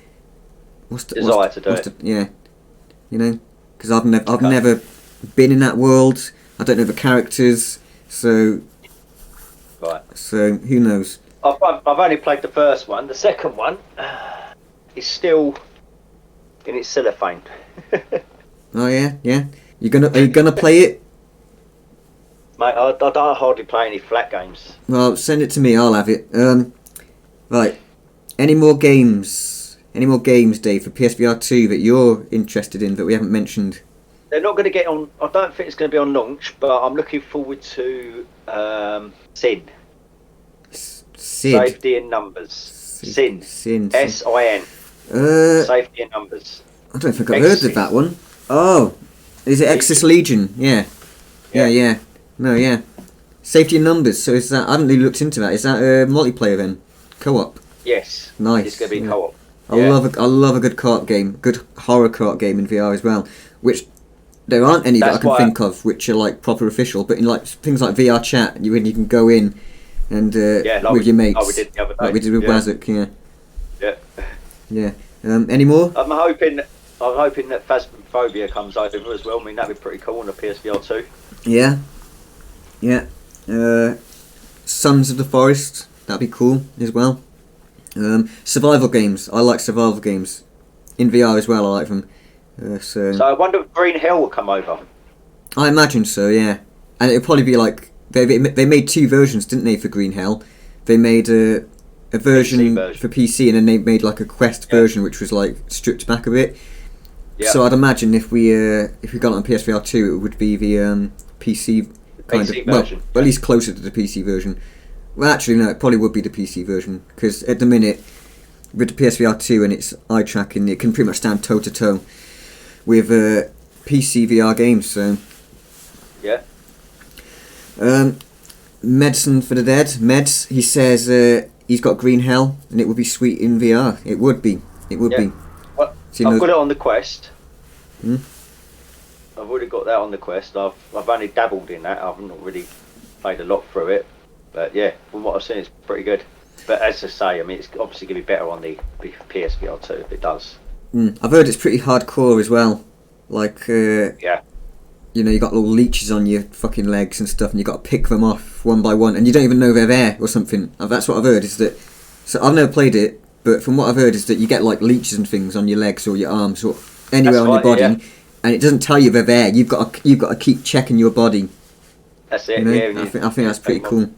desire to do it. Yeah, you know, because I've never been in that world. I don't know the characters, so. Right. So who knows? I've only played the first one. The second one is still in its cellophane. Oh yeah. Are you gonna play it? Mate, I don't hardly play any flat games. Well, send it to me. I'll have it. Right. Any more games, Dave, for PSVR 2 that you're interested in that we haven't mentioned? They're not going to get on. I don't think it's going to be on launch, but I'm looking forward to Sin. Safety in Numbers. Sin. Sin. SIN. Safety in Numbers. I don't think I've heard of that one. Oh, is it Exis Legion? Yeah. No, yeah. Safety in Numbers. So is that? I haven't really looked into that. Is that multiplayer then? Co-op. Yes. Nice. It's going to be co-op. I love a good co-op game, good horror co-op game in VR as well. Which there aren't any that I can think of which are like proper official, but in like things like VR Chat, you can go in and with your mates, we did the other day. Like we did with Wazuk, Yeah. Any more? I'm hoping that Phasmophobia comes over as well. I mean, that'd be pretty cool on the PSVR 2. Yeah. Sons of the Forest, that'd be cool as well. Survival games. I like survival games in VR as well. I like them. So I wonder if Green Hell will come over. I imagine so, yeah. And it'll probably be like they made 2 versions, didn't they, for Green Hell? They made a version for PC, and then they made like a Quest version, which was like stripped back a bit. Yeah. So I'd imagine if we got it on PSVR 2, it would be the PC kind PC of version. Well, at least closer to the PC version. Well, actually, no, it probably would be the PC version because at the minute with the PSVR 2 and its eye tracking, it can pretty much stand toe to toe with PC VR games. So yeah. Medicine for the Dead. Meds. He says he's got Green Hell, and it would be sweet in VR. It would be. Be. Well, I've got it on the Quest. I've already got that on the Quest. I've only dabbled in that. I've not really played a lot through it. But yeah, from what I've seen, it's pretty good. But as I say, I mean, it's obviously going to be better on the PSVR2 if it does. I've heard it's pretty hardcore as well. Like, Yeah. you know, you got little leeches on your fucking legs and stuff, and you got to pick them off one by one, and you don't even know they're there or something. That's what I've heard. Is that? So I've never played it, but from what I've heard is that you get like leeches and things on your legs or your arms or anywhere on your body, and it doesn't tell you they're there. You've got to keep checking your body. That's it. You know? Yeah. I think that's pretty cool.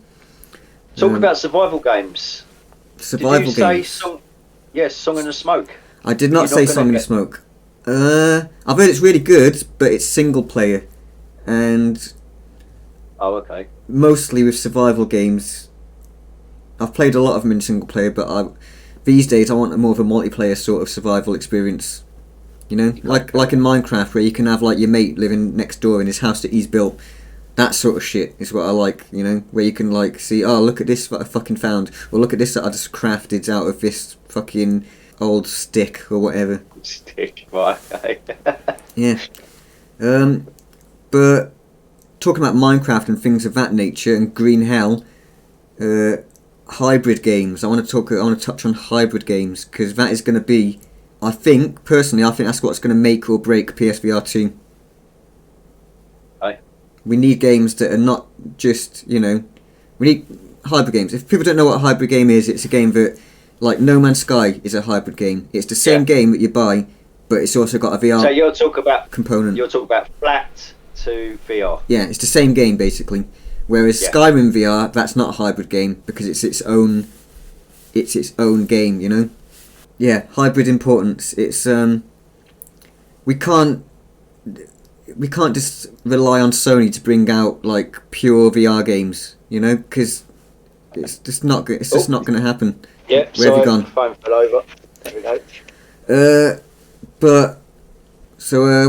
Talking about survival games. Survival did you games. Say Song in the Smoke? I did not say Song in the Smoke. I've heard it's really good, but it's single player, and Oh, okay. mostly with survival games. I've played a lot of them in single player, but these days I want more of a multiplayer sort of survival experience. You know, like in Minecraft, where you can have like your mate living next door in his house that he's built. That sort of shit is what I like. You know, where you can like see, oh, look at this that I fucking found, or look at this that I just crafted out of this fucking old stick or whatever. Stick, right? Okay. Yeah. But talking about Minecraft and things of that nature and Green Hell, hybrid games. I want to touch on hybrid games because that is going to be, I think that's what's going to make or break PSVR2. Aye. We need games that are not just, you know, we need hybrid games. If people don't know what a hybrid game is, it's a game that, like No Man's Sky is a hybrid game. It's the same game that you buy, but it's also got a VR So you're talking about component. You're talking about flat to VR. Yeah, it's the same game basically. Whereas Skyrim VR, that's not a hybrid game because it's its own game, you know. Yeah, hybrid importance. It's we can't just rely on Sony to bring out like pure VR games, you know, because it's just not good. It's just not going to happen. Yeah, Where have you gone? Phone fell over. There we go.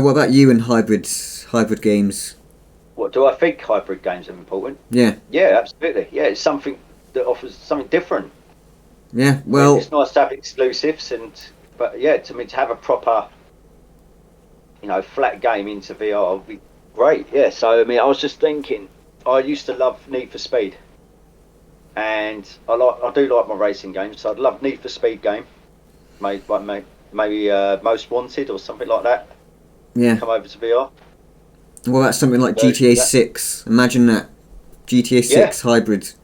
What about you and hybrid games? What do I think hybrid games are important? Yeah. Yeah, absolutely. Yeah, it's something that offers something different. Yeah, well, it's nice to have exclusives, but yeah, to have a proper, you know, flat game into VR would be great. Yeah, so I mean, I was just thinking, I used to love Need for Speed, and I do like my racing games. So I'd love Need for Speed game, maybe Most Wanted or something like that. Yeah. Come over to VR. Well, that's something like GTA 6. Imagine that. GTA 6 hybrid.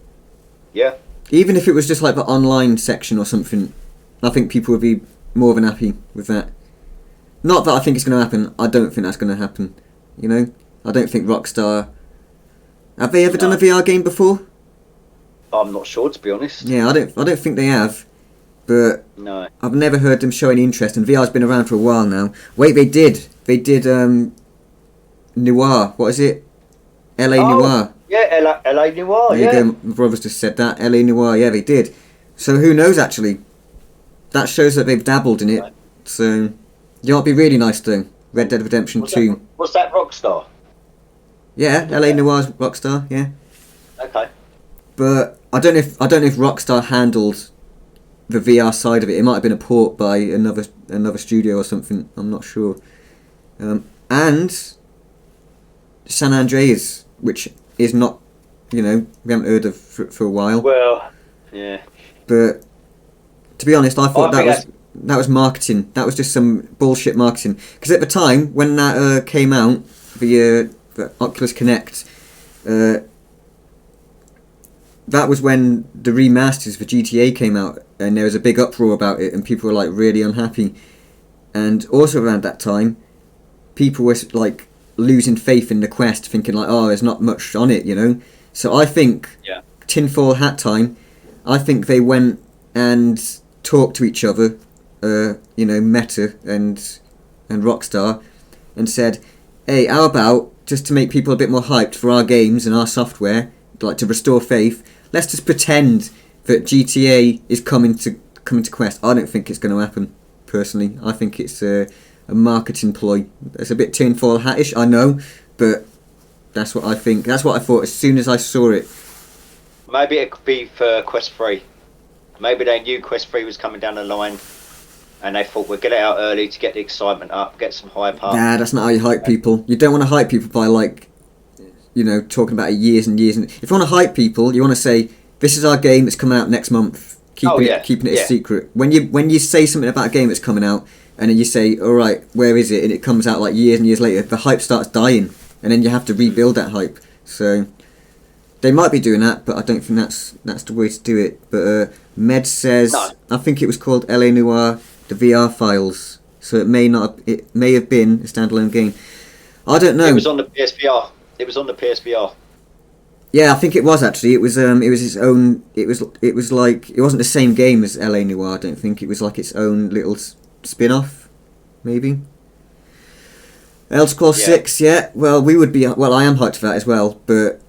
Yeah. Even if it was just like the online section or something, I think people would be more than happy with that. Not that I think it's going to happen. I don't think that's going to happen. You know? I don't think Rockstar... Have they ever done a VR game before? I'm not sure, to be honest. Yeah, I don't think they have. But no. I've never heard them show any interest, and VR's been around for a while now. Wait, they did. They did Noir. What is it? LA Noir. Yeah, LA Noir, There you go, my brothers just said that. LA Noir, yeah, they did. So who knows, actually? That shows that they've dabbled in it. Right. So, you know what'd be really nice, though? Red Dead Redemption 2. Was that Rockstar? Yeah, LA Noir's Rockstar, yeah. Okay. But I don't know if Rockstar handled the VR side of it. It might have been a port by another studio or something. I'm not sure. And San Andreas, which is not, you know, we haven't heard of for a while. Well, yeah. But to be honest, I thought that was marketing. That was just some bullshit marketing. Because at the time when that came out, the Oculus Connect, that was when the remasters for GTA came out, and there was a big uproar about it, and people were like really unhappy. And also around that time, people were like losing faith in the Quest, thinking like, oh, there's not much on it, you know. So I think tinfoil hat time. I think they went and talked to each other, you know, Meta and Rockstar, and said, hey, how about just to make people a bit more hyped for our games and our software, like to restore faith, let's just pretend that GTA is coming to Quest. I don't think it's going to happen, personally. I think it's a marketing ploy. It's a bit tinfoil hattish, I know, but that's what I think. That's what I thought as soon as I saw it. Maybe it could be for Quest 3. Maybe they knew Quest 3 was coming down the line, and they thought, we'll get it out early to get the excitement up, get some hype up. Nah, that's not how you hype people. You don't want to hype people by, like, talking about it years and years. And if you want to hype people, you want to say, this is our game that's coming out next month. Keeping it a secret. When you say something about a game that's coming out, and then you say, all right, where is it? And it comes out like years and years later, the hype starts dying. And then you have to rebuild that hype. So they might be doing that, but I don't think that's the way to do it. But Med says, no. I think it was called LA Noire, the VR files. So it may have been a standalone game. I don't know. It was on the PSVR. It was on the PSVR. Yeah, I think it was actually. It was its own. It was like, it wasn't the same game as LA Noire. I don't think it was like its own little spin-off, maybe. Elder Scrolls 6, yeah. Well, I am hyped for that as well. But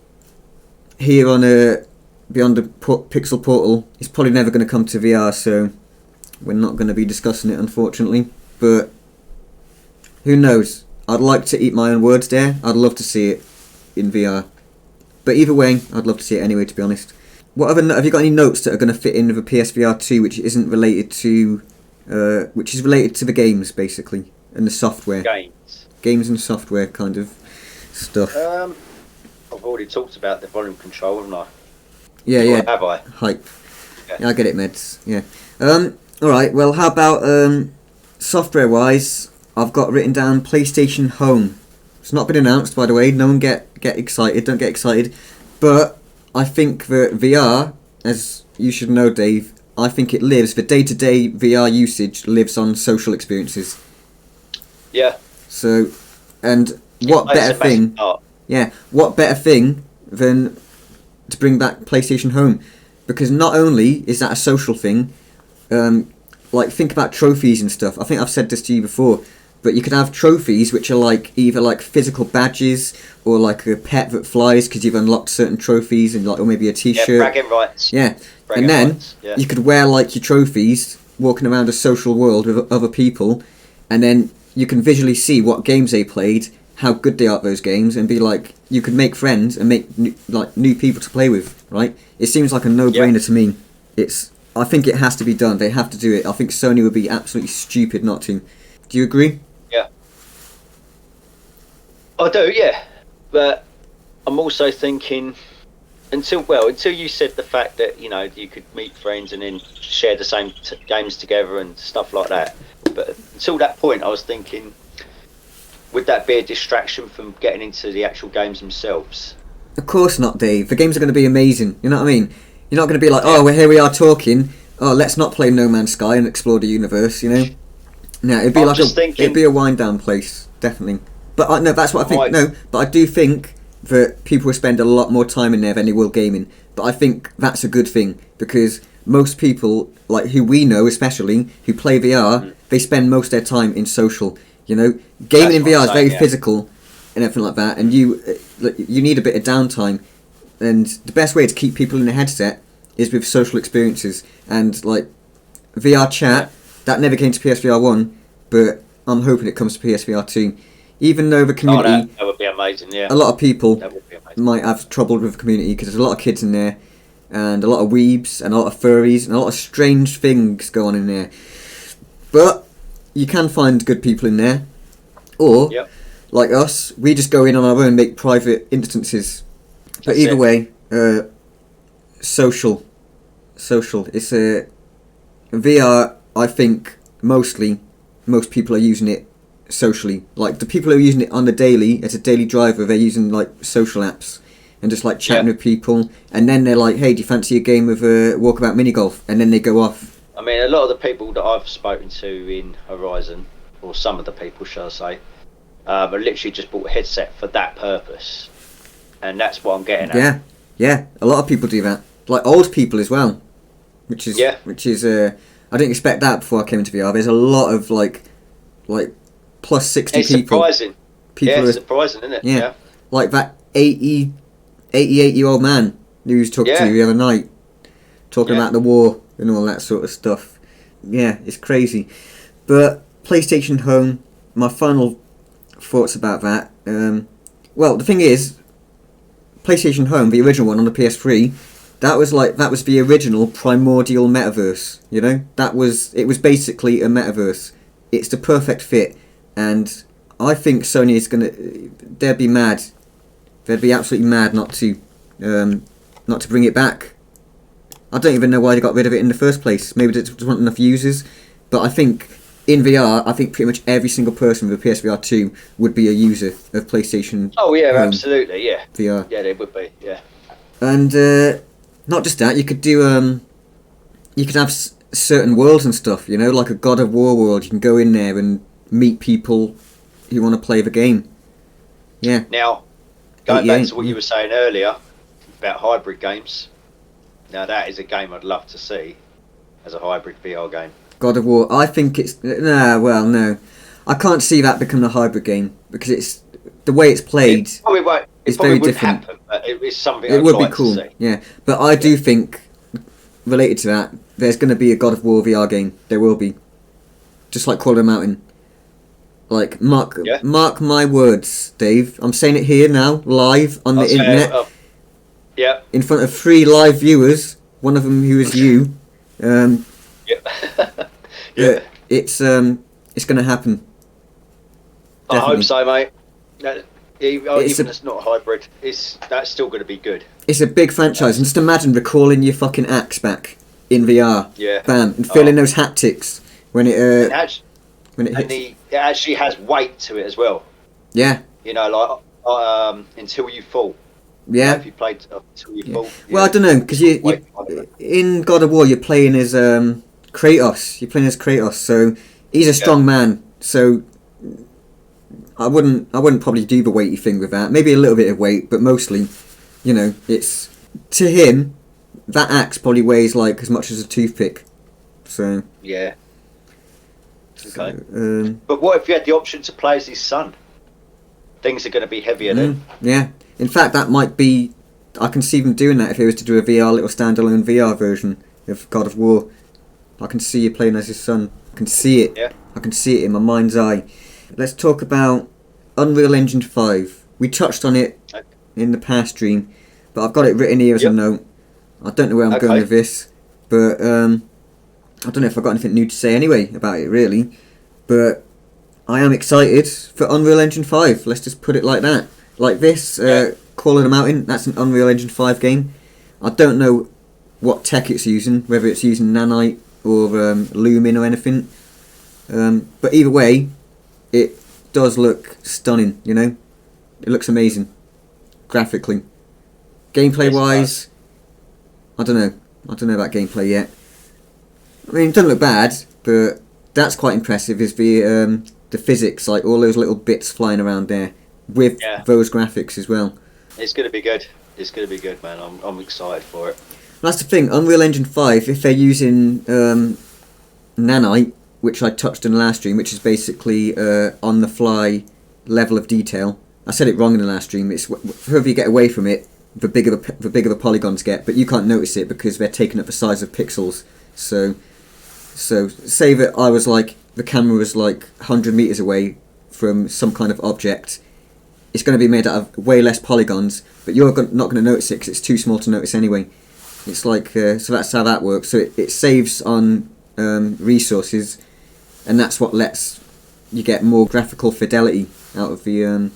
here on Beyond the Pixel Portal, it's probably never going to come to VR, so we're not going to be discussing it, unfortunately. But who knows? I'd like to eat my own words there. I'd love to see it in VR. But either way, I'd love to see it anyway, to be honest. Have you got any notes that are going to fit in with a PSVR2, which isn't related to, which is related to the games basically and the software? Games and software kind of stuff. I've already talked about the volume control, haven't I? Yeah. Have I? Hype. Yeah, I get it, Meds. Yeah. All right. Well, how about software-wise? I've got written down PlayStation Home. It's not been announced, by the way. No one get excited. Don't get excited. But I think that VR, as you should know, Dave, I think it lives. The day-to-day VR usage lives on social experiences. Yeah. So, and what better thing? Yeah, what better thing than to bring back PlayStation Home? Because not only is that a social thing, like think about trophies and stuff. I think I've said this to you before. But you could have trophies which are like either like physical badges or like a pet that flies because you've unlocked certain trophies, and or maybe a T-shirt. Yeah, bragging rights. Yeah, bragging and then rights. Yeah. You could wear like your trophies walking around a social world with other people, and then you can visually see what games they played, how good they are at those games, and be like, you could make friends and make new people to play with. Right? It seems like a no-brainer to me. I think it has to be done. They have to do it. I think Sony would be absolutely stupid not to. Do you agree? Yeah. I do, yeah. But I'm also thinking, until you said the fact that, you could meet friends and then share the same games together and stuff like that. But until that point, I was thinking, would that be a distraction from getting into the actual games themselves? Of course not, Dave. The games are going to be amazing. You know what I mean? You're not going to be like, oh, well, here we are talking. Oh, let's not play No Man's Sky and explore the universe, No, it'd be it'd be a wind down place, definitely. But no, that's what I think. No, but I do think that people will spend a lot more time in there than they will gaming. But I think that's a good thing, because most people, like who we know especially, who play VR, they spend most of their time in social. Gaming in VR is very physical and everything like that, and you need a bit of downtime. And the best way to keep people in a headset is with social experiences, and like VR chat. That never came to PSVR1, but I'm hoping it comes to PSVR2. Even though the community... that would be amazing, yeah. A lot of people might have trouble with the community, because there's a lot of kids in there, and a lot of weebs, and a lot of furries, and a lot of strange things go on in there. But you can find good people in there. Or, like us, we just go in on our own and make private instances. But either way, social. It's a... VR... I think most people are using it socially. Like the people who are using it on the daily, as a daily driver, they're using like social apps and just like chatting with people. And then they're like, hey, do you fancy a game of walkabout mini golf? And then they go off. I mean, a lot of the people that I've spoken to in Horizon, or some of the people, shall I say, are literally just bought a headset for that purpose. And that's what I'm getting at. Yeah. A lot of people do that. Like old people as well, which is I didn't expect that before I came into VR. There's a lot of like plus 60 it's people. Surprising. It's surprising, isn't it? Yeah. Like that 88-year-old man who was talking to you the other night, talking about the war and all that sort of stuff. Yeah, it's crazy. But PlayStation Home, my final thoughts about that. Well, the thing is, PlayStation Home, the original one on the PS3, that was the original primordial metaverse, it was basically a metaverse. It's the perfect fit, and I think Sony is they'll be mad. They'd be absolutely mad not to bring it back. I don't even know why they got rid of it in the first place. Maybe there just weren't enough users. But I think in VR, I think pretty much every single person with a PSVR2 would be a user of PlayStation. Oh yeah, absolutely, yeah. VR. Yeah, they would be, yeah. And not just that, you could do you could have certain worlds and stuff. You know, like a God of War world. You can go in there and meet people who want to play the game. Yeah. Now, going back to what you were saying earlier about hybrid games. Now that is a game I'd love to see as a hybrid VR game. God of War, I think it's... no. I can't see that becoming a hybrid game, because it's... The way it's played is very different. Happen, but it's something it would be cool, yeah. But I do think, related to that, there's going to be a God of War VR game. There will be. Just like Call of the Mountain. Like, mark my words, Dave. I'm saying it here now, live, on the internet. Yeah. In front of 3 live viewers, one of them who is you. Yeah. It's going to happen. Definitely. I hope so, mate. Even if it's not hybrid, that's still going to be good. It's a big franchise, and just imagine recalling your fucking axe back in VR. Yeah. Bam, and feeling those haptics when it hits. It actually has weight to it as well. Yeah. You know, like Until You Fall. Yeah. You know, if you played Until You Fall. Well, I don't know, because you in God of War you're playing as Kratos. You're playing as Kratos, so he's a strong man. So I wouldn't probably do the weighty thing with that. Maybe a little bit of weight, but mostly, you know, it's to him that axe probably weighs like as much as a toothpick. So yeah. Okay. But what if you had the option to play as his son? Things are going to be heavier then. Yeah. In fact, that might be... I can see them doing that if he was to do a little standalone VR version of God of War. I can see you playing as his son. I can see it. Yeah. I can see it in my mind's eye. Let's talk about Unreal Engine 5. We touched on it in the past stream, but I've got it written here as a note. I don't know where I'm going with this, but I don't know if I've got anything new to say anyway about it, really. But I am excited for Unreal Engine 5. Let's just put it like that. Like this, Call of the Mountain, that's an Unreal Engine 5 game. I don't know what tech it's using, whether it's using Nanite or Lumin or anything. But either way, it does look stunning, you know? It looks amazing, graphically. Gameplay-wise, I don't know. I don't know about gameplay yet. I mean, it doesn't look bad, but that's quite impressive, is the physics, like all those little bits flying around there, with those graphics as well. It's going to be good. It's going to be good, man. I'm excited for it. That's the thing, Unreal Engine 5, if they're using Nanite, which I touched in the last stream, which is basically on-the-fly level of detail. I said it wrong in the last stream. It's the further you get away from it, the bigger the polygons get, but you can't notice it because they're taking up the size of pixels. So say that I was like, the camera was like 100 meters away from some kind of object. It's going to be made out of way less polygons, but you're not going to notice it because it's too small to notice anyway. It's like, so that's how that works. So it saves on resources, and that's what lets you get more graphical fidelity out of the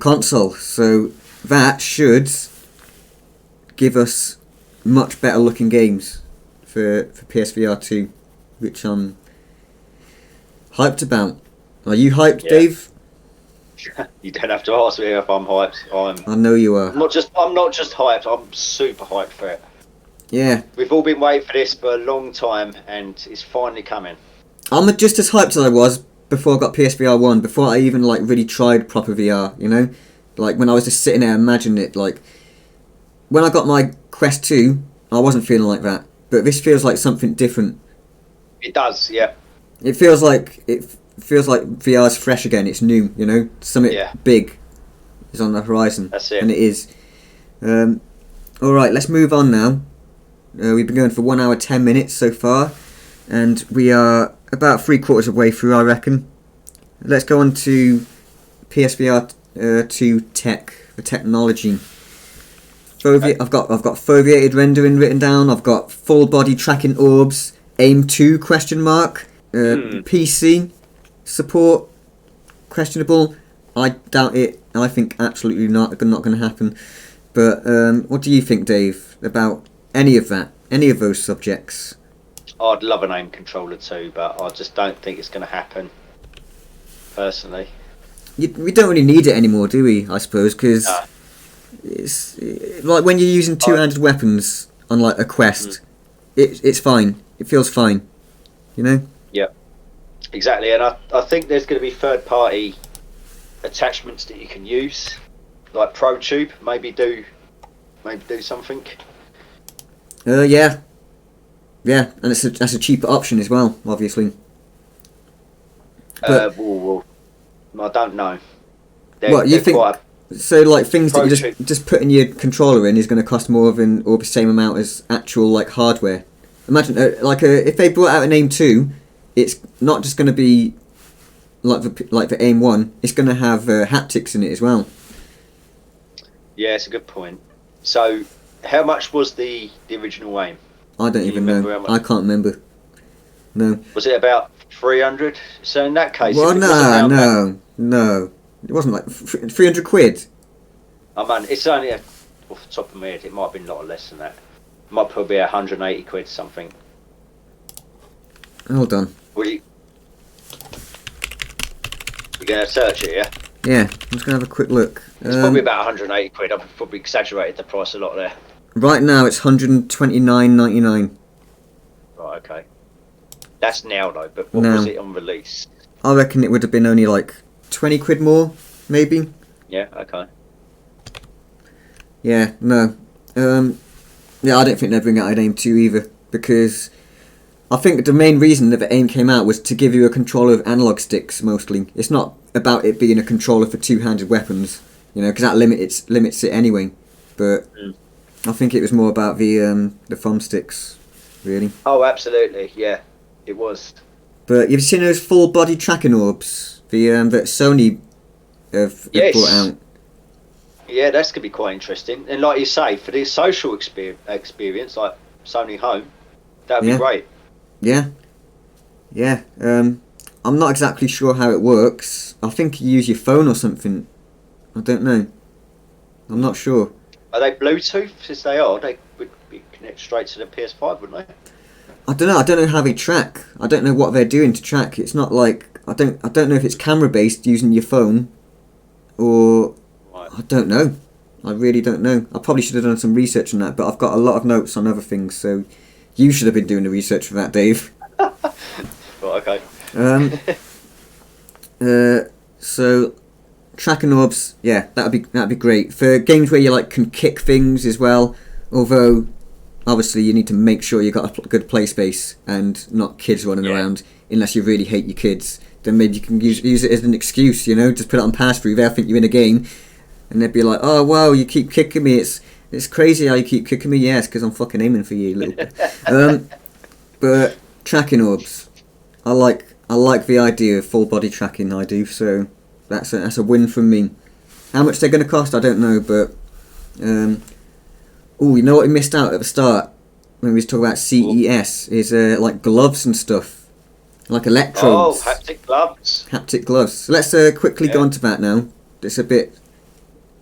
console. So that should give us much better looking games for PSVR2, which I'm hyped about. Are you hyped, Dave? You don't have to ask me if I'm hyped. I know you are. I'm not just hyped. I'm super hyped for it. Yeah. We've all been waiting for this for a long time, and it's finally coming. I'm just as hyped as I was before I got PSVR1, before I even like really tried proper VR, you know? Like when I was just sitting there imagining it, like when I got my Quest 2, I wasn't feeling like that. But this feels like something different. It does, yeah. It feels like VR's fresh again, it's new, you know? Something big is on the horizon. That's it. And it is. Alright, let's move on now. We've been going for 1 hour 10 minutes so far, and we are about 3/4 of the way through, I reckon. Let's go on to PSVR2 Tech, the technology. I've got foveated rendering written down. I've got full body tracking orbs, aim 2 ? PC support questionable, I doubt it. I think absolutely not going to happen. But what do you think, Dave, about any of that? Any of those subjects? I'd love an aim controller too, but I just don't think it's going to happen. Personally, We don't really need it anymore, do we? I suppose because it's like when you're using two-handed weapons on like a quest, it's fine. It feels fine, you know. Yeah, exactly. And I think there's going to be third-party attachments that you can use, like ProTube. Maybe do something. Yeah, and that's a cheaper option as well, obviously. But, well, I don't know. What you think? So, like things that you just putting your controller in is going to cost more than or the same amount as actual like hardware. Imagine if they brought out an AIM 2, it's not just going to be like the AIM 1. It's going to have haptics in it as well. Yeah, it's a good point. So, how much was the original AIM? I don't even know. I can't remember. No. Was it about 300? So in that case, well, no. It wasn't like 300 quid. Oh man, it's only off the top of my head. It might have been a lot less than that. It might probably be 180 quid something. Hold on. You're gonna search it, yeah? Yeah, I'm just gonna have a quick look. It's probably about 180 quid. I've probably exaggerated the price a lot there. Right now, it's 129.99. Right, okay. That's now though, but what was it on release? I reckon it would have been only like 20 quid more, maybe. Yeah, okay. Yeah, no. Yeah, I don't think they'll bring out an AIM 2 either, because I think the main reason that the AIM came out was to give you a controller of analog sticks, mostly. It's not about it being a controller for two-handed weapons, you know, because that limits it anyway. But I think it was more about the thumbsticks, really. Oh, absolutely, yeah. It was. But you've seen those full body tracking orbs, that Sony have brought out. Yeah, that's gonna be quite interesting. And like you say, for the social experience, like Sony Home, that would be great. Yeah. Yeah. I'm not exactly sure how it works. I think you use your phone or something. I don't know. I'm not sure. Are they Bluetooth? Since they are, they would be connected straight to the PS5, wouldn't they? I don't know. I don't know how they track. I don't know what they're doing to track. It's not like I don't know if it's camera based using your phone, or I don't know. I really don't know. I probably should have done some research on that, but I've got a lot of notes on other things. So you should have been doing the research for that, Dave. Right. Okay. So tracking orbs, yeah, that'd be great for games where you like can kick things as well. Although obviously you need to make sure you got a good play space and not kids running around. Unless you really hate your kids, then maybe you can use it as an excuse. You know, just put it on pass-through. They'll think you're in a game, and they'll be like, "Oh wow, you keep kicking me. It's crazy how you keep kicking me." Yes, because I'm fucking aiming for you, little. But tracking orbs, I like the idea of full body tracking. I do, so that's a win from me. How much they're going to cost, I don't know, but you know what we missed out at the start when we was talking about CES is like gloves and stuff, like electrodes. Oh, haptic gloves. Haptic gloves. So let's quickly go on to that now. It's a bit,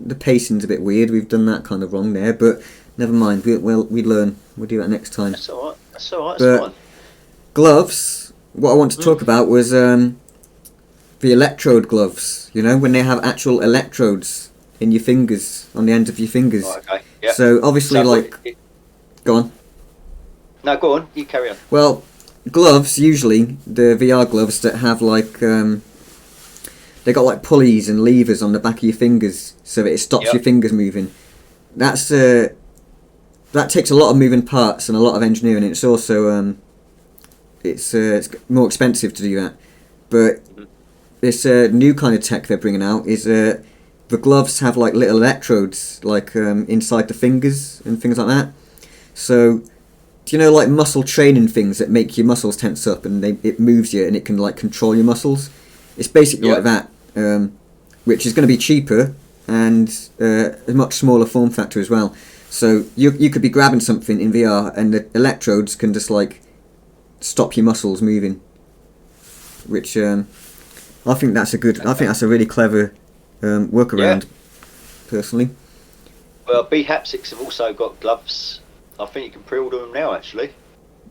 the pacing's a bit weird. We've done that kind of wrong there, but never mind. We learn. We'll do that next time. That's alright. That's fine. Gloves. What I want to talk about was the electrode gloves. You know, when they have actual electrodes in your fingers, on the end of your fingers. Oh, okay. Yep. So obviously, go on. No, go on. You carry on. Well, gloves usually the VR gloves that have like they got like pulleys and levers on the back of your fingers, so that it stops your fingers moving. That's that takes a lot of moving parts and a lot of engineering. It's also it's more expensive to do that. But this new kind of tech they're bringing out is the gloves have like little electrodes like inside the fingers and things like that. So do you know like muscle training things that make your muscles tense up and it moves you and it can like control your muscles? It's basically like that, which is going to be cheaper and a much smaller form factor as well. So you could be grabbing something in VR and the electrodes can just like stop your muscles moving, which I think that's a really clever workaround, personally. Well, B-Haptics have also got gloves. I think you can pre-order them now, actually.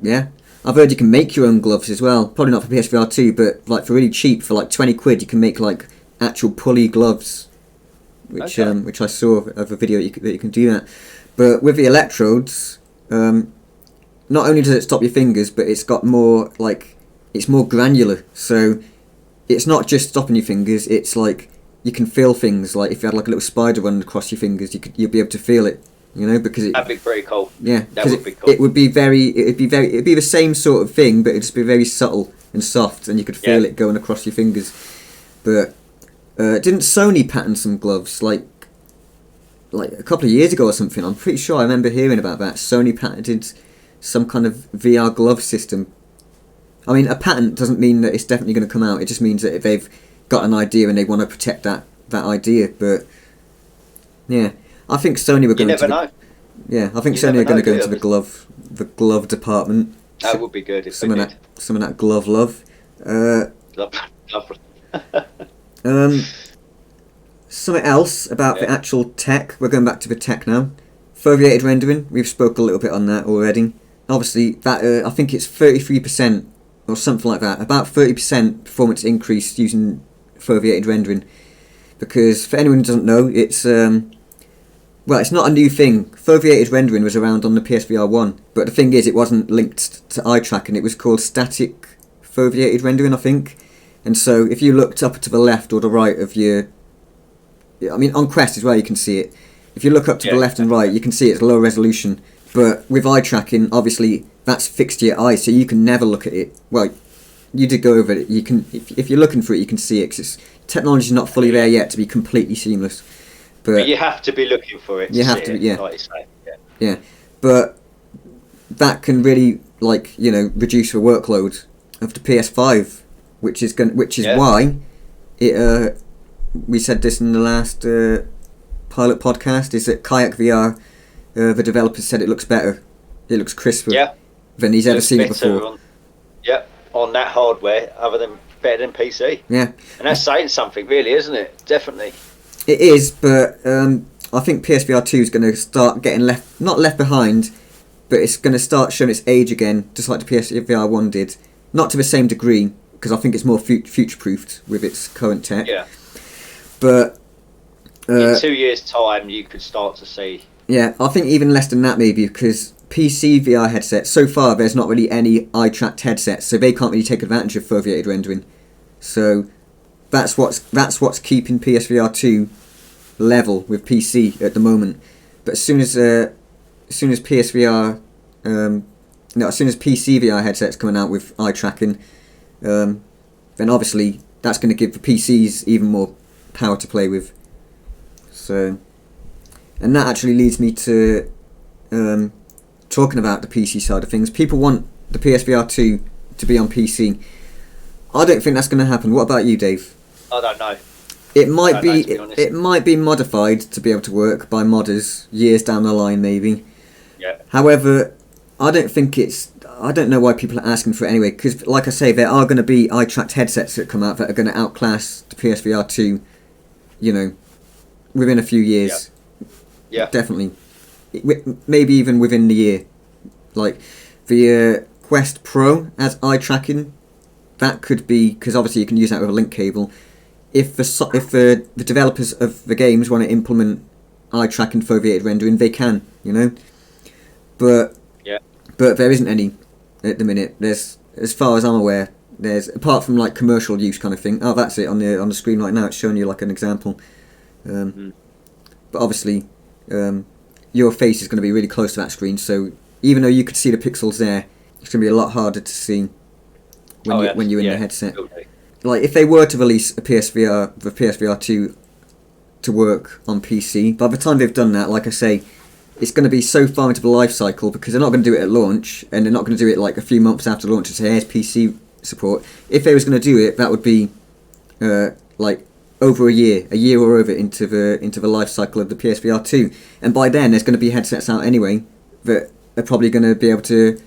Yeah. I've heard you can make your own gloves as well. Probably not for PSVR2, but like for really cheap, for like 20 quid, you can make like actual pulley gloves, which I saw of a video that you can do that. But with the electrodes, not only does it stop your fingers, but it's got more like, it's more granular. So it's not just stopping your fingers. It's like you can feel things. Like if you had like a little spider running across your fingers, you'd be able to feel it. You know, because that'd be very cool. Yeah, that would be cool. It'd be the same sort of thing, but it'd just be very subtle and soft, and you could feel it going across your fingers. But didn't Sony patent some gloves like a couple of years ago or something? I'm pretty sure I remember hearing about that. Sony patented some kind of VR glove system. I mean, a patent doesn't mean that it's definitely going to come out. It just means that they've got an idea and they want to protect that idea. But yeah. I think Sony were going to. You never know. Yeah, I think Sony are going to go into the glove department. That would be good if some of that glove love. Something else about the actual tech. We're going back to the tech now. Foveated rendering. We've spoke a little bit on that already. Obviously, that I think it's 33% or something like that. About 30% performance increase using foveated rendering. Because for anyone who doesn't know, it's well, it's not a new thing. Foveated rendering was around on the PSVR1, but the thing is, it wasn't linked to eye tracking. It was called static foveated rendering, I think. And so, if you looked up to the left or the right of your, I mean, on Quest is where you can see it. If you look up to the left and right, you can see it's low resolution. But with eye tracking, obviously, that's fixed to your eye, so you can never look at it. Well, you did go over it. You can, if you're looking for it, you can see it. Because technology's not fully there yet to be completely seamless. But you have to be looking for it. You have to, yeah. Like you say. Yeah, but that can really, like, you know, reduce the workload of the PS5, which is why it. We said this in the last pilot podcast. Is that Kayak VR? The developers said it looks better. It looks crisper than he's ever seen it before. On that hardware, better than PC. Yeah, and that's saying something, really, isn't it? Definitely. It is, but I think PSVR2 is going to start getting not left behind, but it's going to start showing its age again, just like the PSVR1 did. Not to the same degree, because I think it's more future-proofed with its current tech. Yeah. But in 2 years' time, you could start to see. Yeah, I think even less than that maybe, because PC VR headsets, so far there's not really any eye-tracked headsets, so they can't really take advantage of foveated rendering. So that's what's keeping PSVR2 level with PC at the moment. But as soon as PSVR, as soon as PC VR headsets coming out with eye tracking, then obviously that's going to give the PCs even more power to play with. So, and that actually leads me to talking about the PC side of things. People want the PSVR2 to be on PC. I don't think that's going to happen. What about you, Dave? I don't know. It might be modified to be able to work by modders years down the line, maybe. Yeah. However, I don't know why people are asking for it anyway. Because, like I say, there are going to be eye-tracked headsets that come out that are going to outclass the PSVR2. You know, within a few years. Yeah. Definitely. Maybe even within the year. Like the Quest Pro as eye tracking. That could be, because obviously you can use that with a link cable. If the developers of the games want to implement eye tracking foveated rendering, they can, you know. But there isn't any at the minute. There's, as far as I'm aware, there's, apart from like commercial use kind of thing. Oh, that's it on the screen right now. It's showing you like an example. But obviously, your face is going to be really close to that screen. So even though you could see the pixels there, it's going to be a lot harder to see when you're in the headset. Okay. Like if they were to release the PSVR2 to work on PC, by the time they've done that, like I say, it's going to be so far into the life cycle because they're not going to do it at launch, and they're not going to do it like a few months after launch and say, here's PC support. If they was going to do it, that would be like over a year or over into the life cycle of the PSVR2, and by then there's going to be headsets out anyway that are probably going to be able to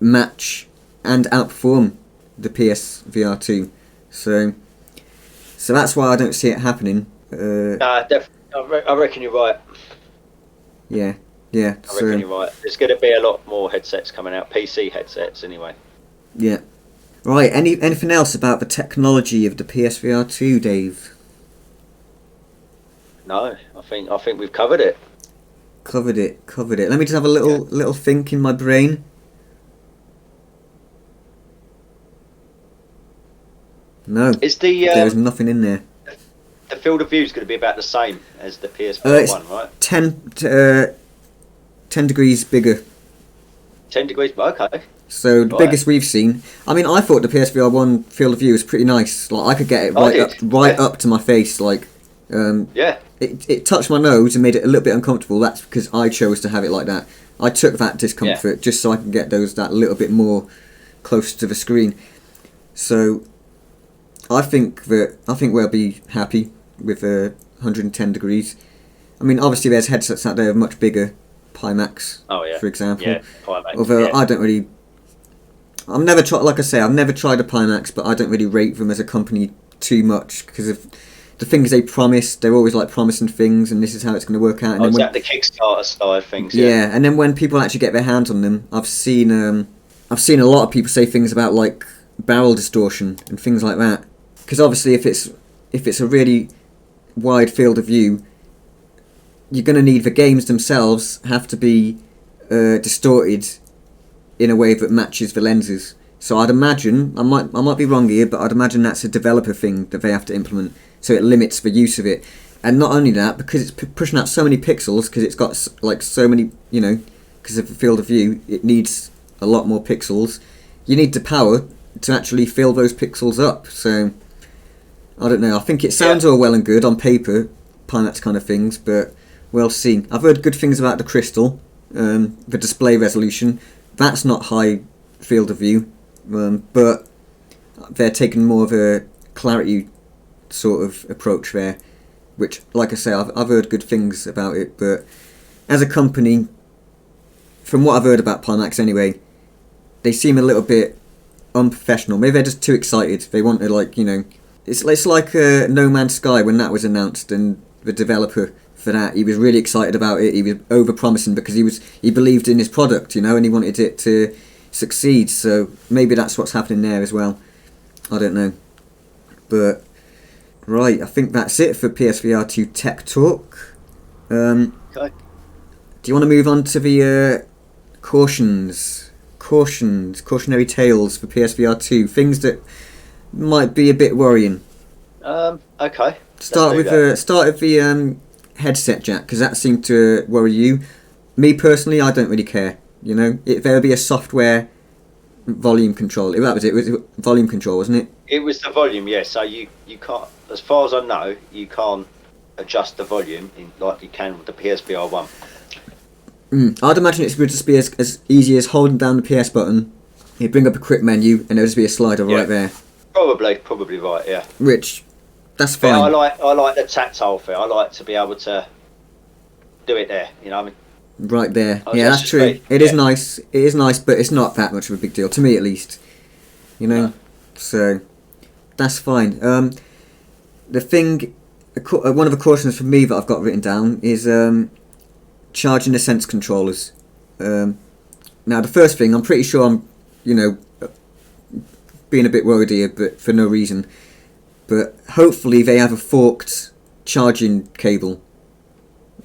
match and outperform the PSVR2. So So that's why I don't see it happening. I reckon you're right. Yeah. I reckon you're right. There's going to be a lot more headsets coming out, PC headsets anyway. Yeah. Right. Anything else about the technology of the PSVR2, Dave? No, I think we've covered it. Covered it. Let me just have a little think in my brain. No, there's nothing in there. The field of view is going to be about the same as the PSVR1, right? 10 degrees bigger. 10 degrees, okay. So the biggest we've seen. I mean, I thought the PSVR1 field of view was pretty nice. Like I could get it right up to my face. Like, it touched my nose and made it a little bit uncomfortable. That's because I chose to have it like that. I took that discomfort just so I can get that little bit more close to the screen. So I think we'll be happy with 110 degrees. I mean, obviously there's headsets out there of much bigger, Pimax, for example. Yeah, Pimax. Although I don't really, I've never tried a Pimax, but I don't really rate them as a company too much because of the things they promise. They're always like promising things, and this is how it's going to work out. And then the Kickstarter style things. Yeah, and then when people actually get their hands on them, I've seen a lot of people say things about like barrel distortion and things like that. Because obviously, if it's a really wide field of view, you're going to need the games themselves have to be distorted in a way that matches the lenses. So I'd imagine, I might be wrong here, but I'd imagine that's a developer thing that they have to implement, so it limits the use of it. And not only that, because it's pushing out so many pixels, because it's got like so many, because of the field of view, it needs a lot more pixels. You need the power to actually fill those pixels up. So I don't know. I think it sounds all well and good on paper, Pimax kind of things, but we'll see. I've heard good things about the crystal, the display resolution. That's not high field of view, but they're taking more of a clarity sort of approach there, which, like I say, I've heard good things about it. But as a company, from what I've heard about Pimax anyway, they seem a little bit unprofessional. Maybe they're just too excited. They want to it's like No Man's Sky when that was announced, and the developer for that, he was really excited about it. He was over-promising because he believed in his product, and he wanted it to succeed. So maybe that's what's happening there as well. I don't know. But right, I think that's it for PSVR2 Tech Talk. Okay. Do you want to move on to the cautionary tales for PSVR2? Things that might be a bit worrying. Okay. Start with the headset jack, because that seemed to worry you. Me personally, I don't really care. There'll be a software volume control. That was it. It was volume control, wasn't it? It was the volume, yeah. So you can't, as far as I know, you can't adjust the volume like you can with the PSVR1. I'd imagine it would just be as easy as holding down the PS button. You bring up a quick menu, and there'll just be a slider right there. Probably right, yeah. Which, that's fine. But I like the tactile feel. I like to be able to do it there. What I mean? Right there. Yeah, that's true. It is nice. It is nice, but it's not that much of a big deal to me, at least. No. So that's fine. The thing, one of the cautions for me that I've got written down is charging the sense controllers. Now, the first thing, I'm pretty sure I'm, being a bit worried here, but for no reason. But hopefully they have a forked charging cable,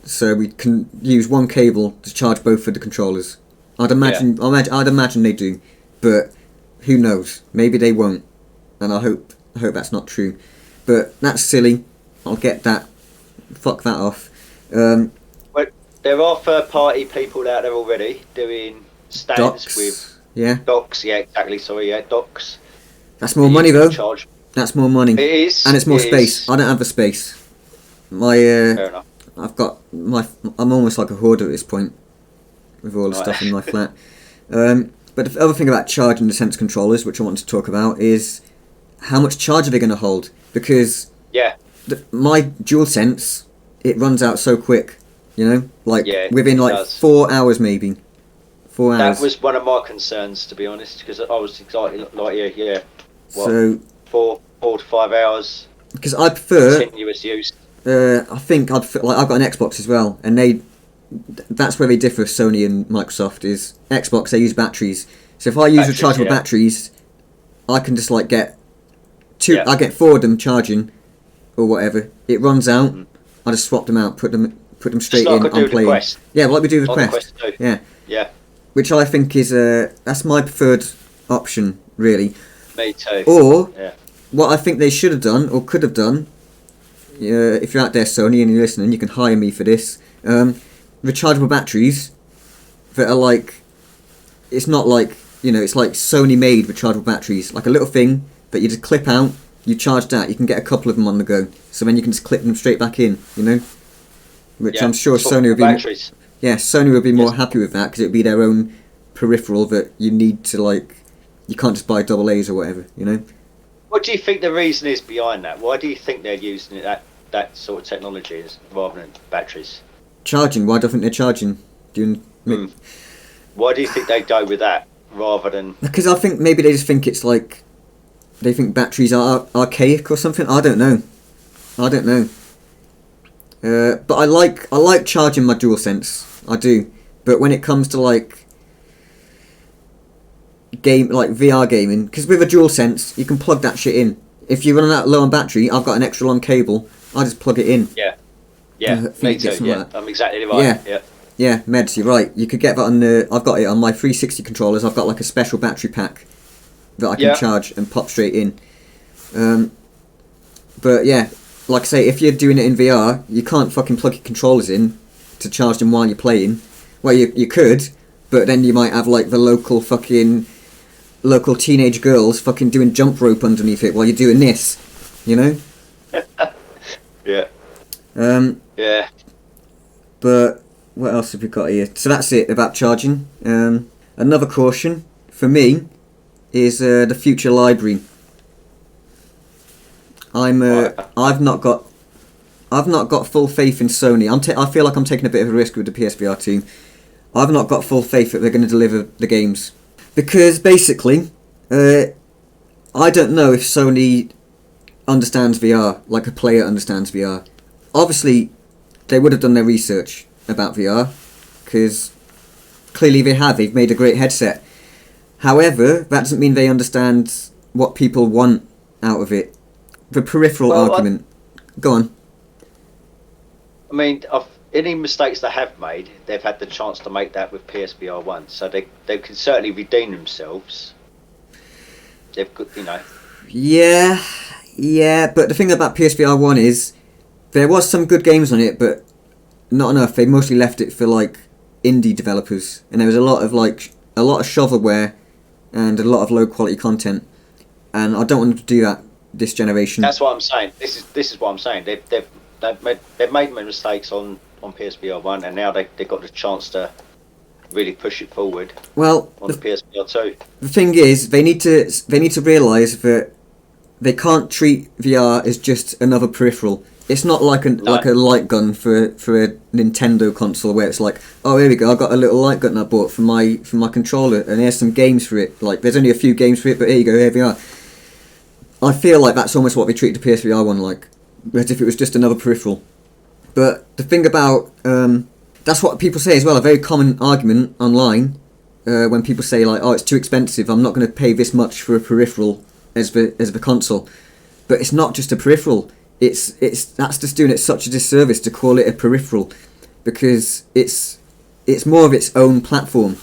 so we can use one cable to charge both of the controllers. I'd imagine they do, but who knows? Maybe they won't, and I hope that's not true. But that's silly. I'll get that. Fuck that off. But there are third-party people out there already doing stands docks, with docks. Yeah, exactly. Sorry, docks. That's more money though. That's more money. It is, and it's more space. I don't have the space. Fair enough. I'm almost like a hoarder at this point with all the stuff in my flat. But the other thing about charging the sense controllers, which I want to talk about, is how much charge are they going to hold? Because my DualSense, it runs out so quick, within 4 hours maybe. 4 hours. That was one of my concerns, to be honest, because I was exactly like 4 to 5 hours. because I prefer continuous use. I think I've got an Xbox as well, and that's where they differ. Sony and Microsoft is Xbox. They use batteries, so if I use rechargeable batteries, I can just like get two. I get 4 of them charging, or whatever. It runs out. I just swap them out, put them straight in. I'm playing. Yeah, like we do with Quest. Yeah. Which I think is that's my preferred option, really. Me too. Or what I think they should have done or could have done. If you're out there, Sony, and you're listening, you can hire me for this. Rechargeable batteries that are like, it's not like, it's like Sony made rechargeable batteries, like a little thing that you just clip out, you charge that, you can get a couple of them on the go, so then you can just clip them straight back in, which I'm sure Sony would be Sony would be more happy with that, because it would be their own peripheral that you need to, like, you can't just buy double A's or whatever, What do you think the reason is behind that? Why do you think they're using that sort of technology rather than batteries? Charging. Why do I think they're charging? Why do you think they go with that rather than? Because I think maybe they just think it's like they think batteries are archaic or something. I don't know. But I like charging my DualSense. I do. But when it comes to like VR gaming, because with a DualSense you can plug that shit in. If you're running out low on battery, I've got an extra long cable. I just plug it in. Me too. Yeah, I'm exactly right. Yeah, Meds, you're right. You could get that on I've got it on my 360 controllers. I've got like a special battery pack that I can charge and pop straight in. But yeah, like I say, if you're doing it in VR, you can't fucking plug your controllers in to charge them while you're playing. Well, you could, but then you might have like the local teenage girls fucking doing jump rope underneath it while you're doing this, Yeah. But what else have we got here? So that's it about charging. Another caution for me is the future library. I've not got full faith in Sony. I feel like I'm taking a bit of a risk with the PSVR2. I've not got full faith that they're going to deliver the games, because basically, I don't know if Sony understands VR like a player understands VR. Obviously, they would have done their research about VR, because clearly they have. They've made a great headset. However, that doesn't mean they understand what people want out of it. The peripheral argument. Go on. I mean, any mistakes they have made, they've had the chance to make that with PSVR1, so they can certainly redeem themselves. They've got, Yeah, but the thing about PSVR1 is there was some good games on it, but not enough. They mostly left it for like indie developers, and there was a lot of shovelware and a lot of low quality content, and I don't want them to do that this generation. That's what I'm saying. This is what I'm saying. They've made mistakes on PSVR1, and now they've got the chance to really push it forward. Well, on the PSVR2. The thing is, they need to realise that they can't treat VR as just another peripheral. It's not like a light gun for a Nintendo console where it's like, oh, here we go, I got a little light gun I bought for my controller, and here's some games for it. Like, there's only a few games for it, but here you go, here we are. I feel like that's almost what they treat the PSVR one like, as if it was just another peripheral. But the thing about that's what people say as well. A very common argument online when people say like, oh, it's too expensive. I'm not going to pay this much for a peripheral as the console. But it's not just a peripheral. That's just doing it such a disservice to call it a peripheral, because it's more of its own platform.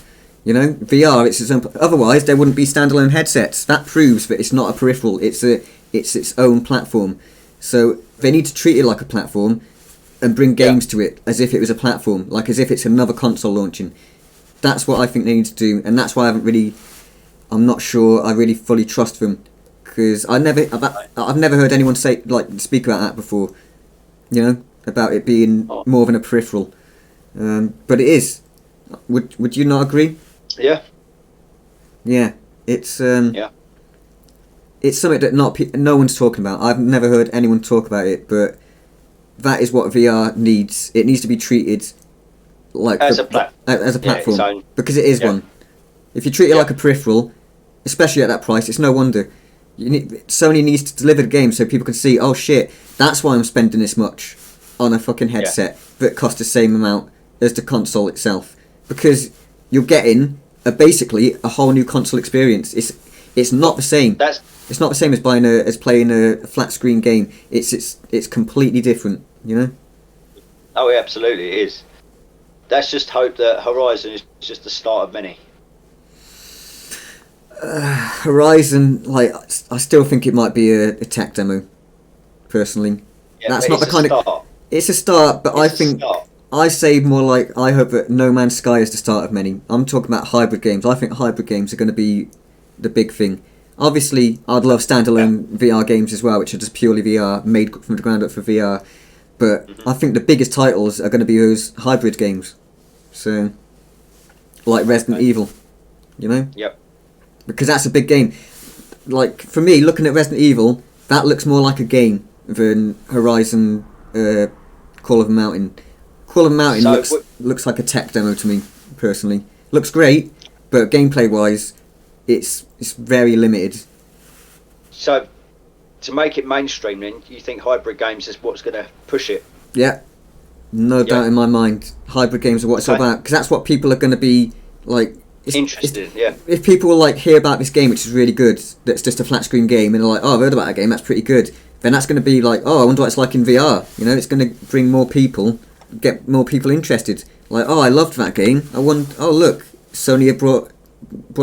VR, it's its own. Otherwise, there wouldn't be standalone headsets. That proves that it's not a peripheral. It's its own platform. So they need to treat it like a platform and bring games to it as if it was a platform, like as if it's another console launching. That's what I think they need to do, and that's why I'm not sure I really fully trust them, because I've never heard anyone speak about that before, about it being more than a peripheral. But it is. Would you not agree? Yeah. Yeah, it's it's something that no one's talking about. I've never heard anyone talk about it, but that is what VR needs. It needs to be treated like as a platform, because it is one. If you treat it like a peripheral, especially at that price, it's no wonder. Sony needs to deliver the game so people can see, oh shit, that's why I'm spending this much on a fucking headset that costs the same amount as the console itself, because you're getting basically a whole new console experience. It's not the same. It's not the same as playing a flat screen game. It's completely different, you know. Oh, yeah, absolutely, it is. Let's just hope that Horizon is just the start of many. Horizon, like, I still think it might be a tech demo. Personally, that's not the kind of. It's a start, but I say more like I hope that No Man's Sky is the start of many. I'm talking about hybrid games. I think hybrid games are going to be the big thing. Obviously, I'd love standalone VR games as well, which are just purely VR, made from the ground up for VR. But I think the biggest titles are going to be those hybrid games. So, like Resident Evil, you know? Yep. Because that's a big game. Like, for me, looking at Resident Evil, that looks more like a game than Horizon Call of the Mountain. Call of the Mountain looks like a tech demo to me, personally. Looks great, but gameplay-wise, it's very limited. So, to make it mainstream, then you think hybrid games is what's going to push it? Yeah, no doubt in my mind. Hybrid games are what it's all about, because that's what people are going to be like interested. Yeah. If people like hear about this game, which is really good, that's just a flat screen game, and they're like, "Oh, I've heard about that game. That's pretty good." Then that's going to be like, "Oh, I wonder what it's like in VR." You know, it's going to bring more people, get more people interested. Like, "Oh, I loved that game. I want. Oh, look, Sony have brought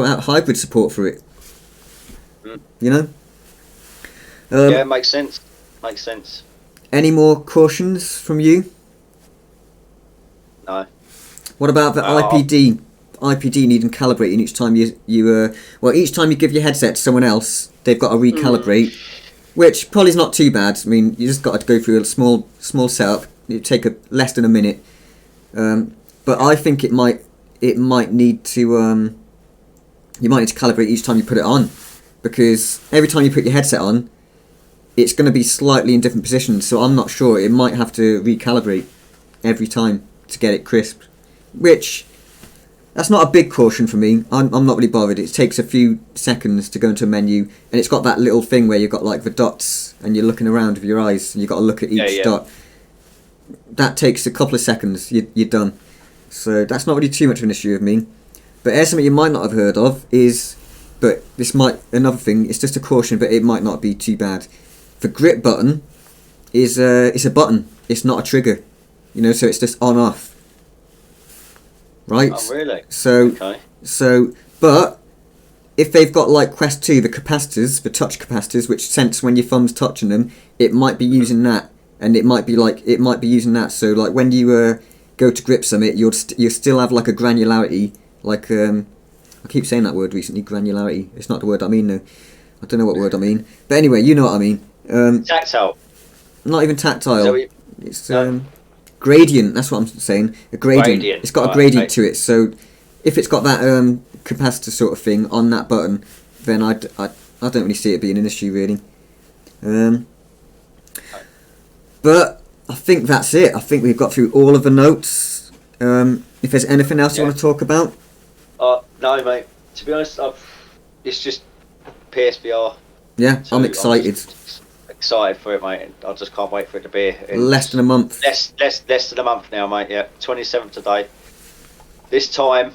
out hybrid support for it." You know. Yeah, it makes sense. Makes sense. Any more cautions from you? No. What about the IPD? IPD needing calibrating each time you each time you give your headset to someone else, they've got to recalibrate, which probably is not too bad. I mean, you just got to go through a small setup. It take less than a minute, but I think it might need to you might need to calibrate each time you put it on, because every time you put your headset on, it's going to be slightly in different positions. So I'm not sure. It might have to recalibrate every time to get it crisp, which. That's not a big caution for me. I'm not really bothered. It takes a few seconds to go into a menu, and it's got that little thing where you've got like the dots, and you're looking around with your eyes, and you've got to look at each dot. That takes a couple of seconds. You're done. So that's not really too much of an issue with me. But there's something you might not have heard of another thing. It's just a caution, but it might not be too bad. The grip button it's a button. It's not a trigger. You know, so it's just on off. Right. Oh, really? But if they've got like Quest 2, the capacitors, the touch capacitors, which sense when your thumb's touching them, it might be using that, and it might be using that. So like when you go to grip something, you'll still have like a granularity, like I keep saying that word recently, granularity. It's not the word I mean though. I don't know what word I mean, but anyway, you know what I mean. Tactile. Not even tactile. It's gradient, that's what I'm saying. A gradient. It's got a gradient to it. So if it's got that capacitor sort of thing on that button, then I don't really see it being an issue really. But I think that's it. I think we've got through all of the notes. If there's anything else you want to talk about? No, mate. To be honest, it's just PSVR. Yeah, I'm excited. Excited for it, mate. I just can't wait for it to be less than a month. Less than a month now, mate. Yeah, 27th today. This time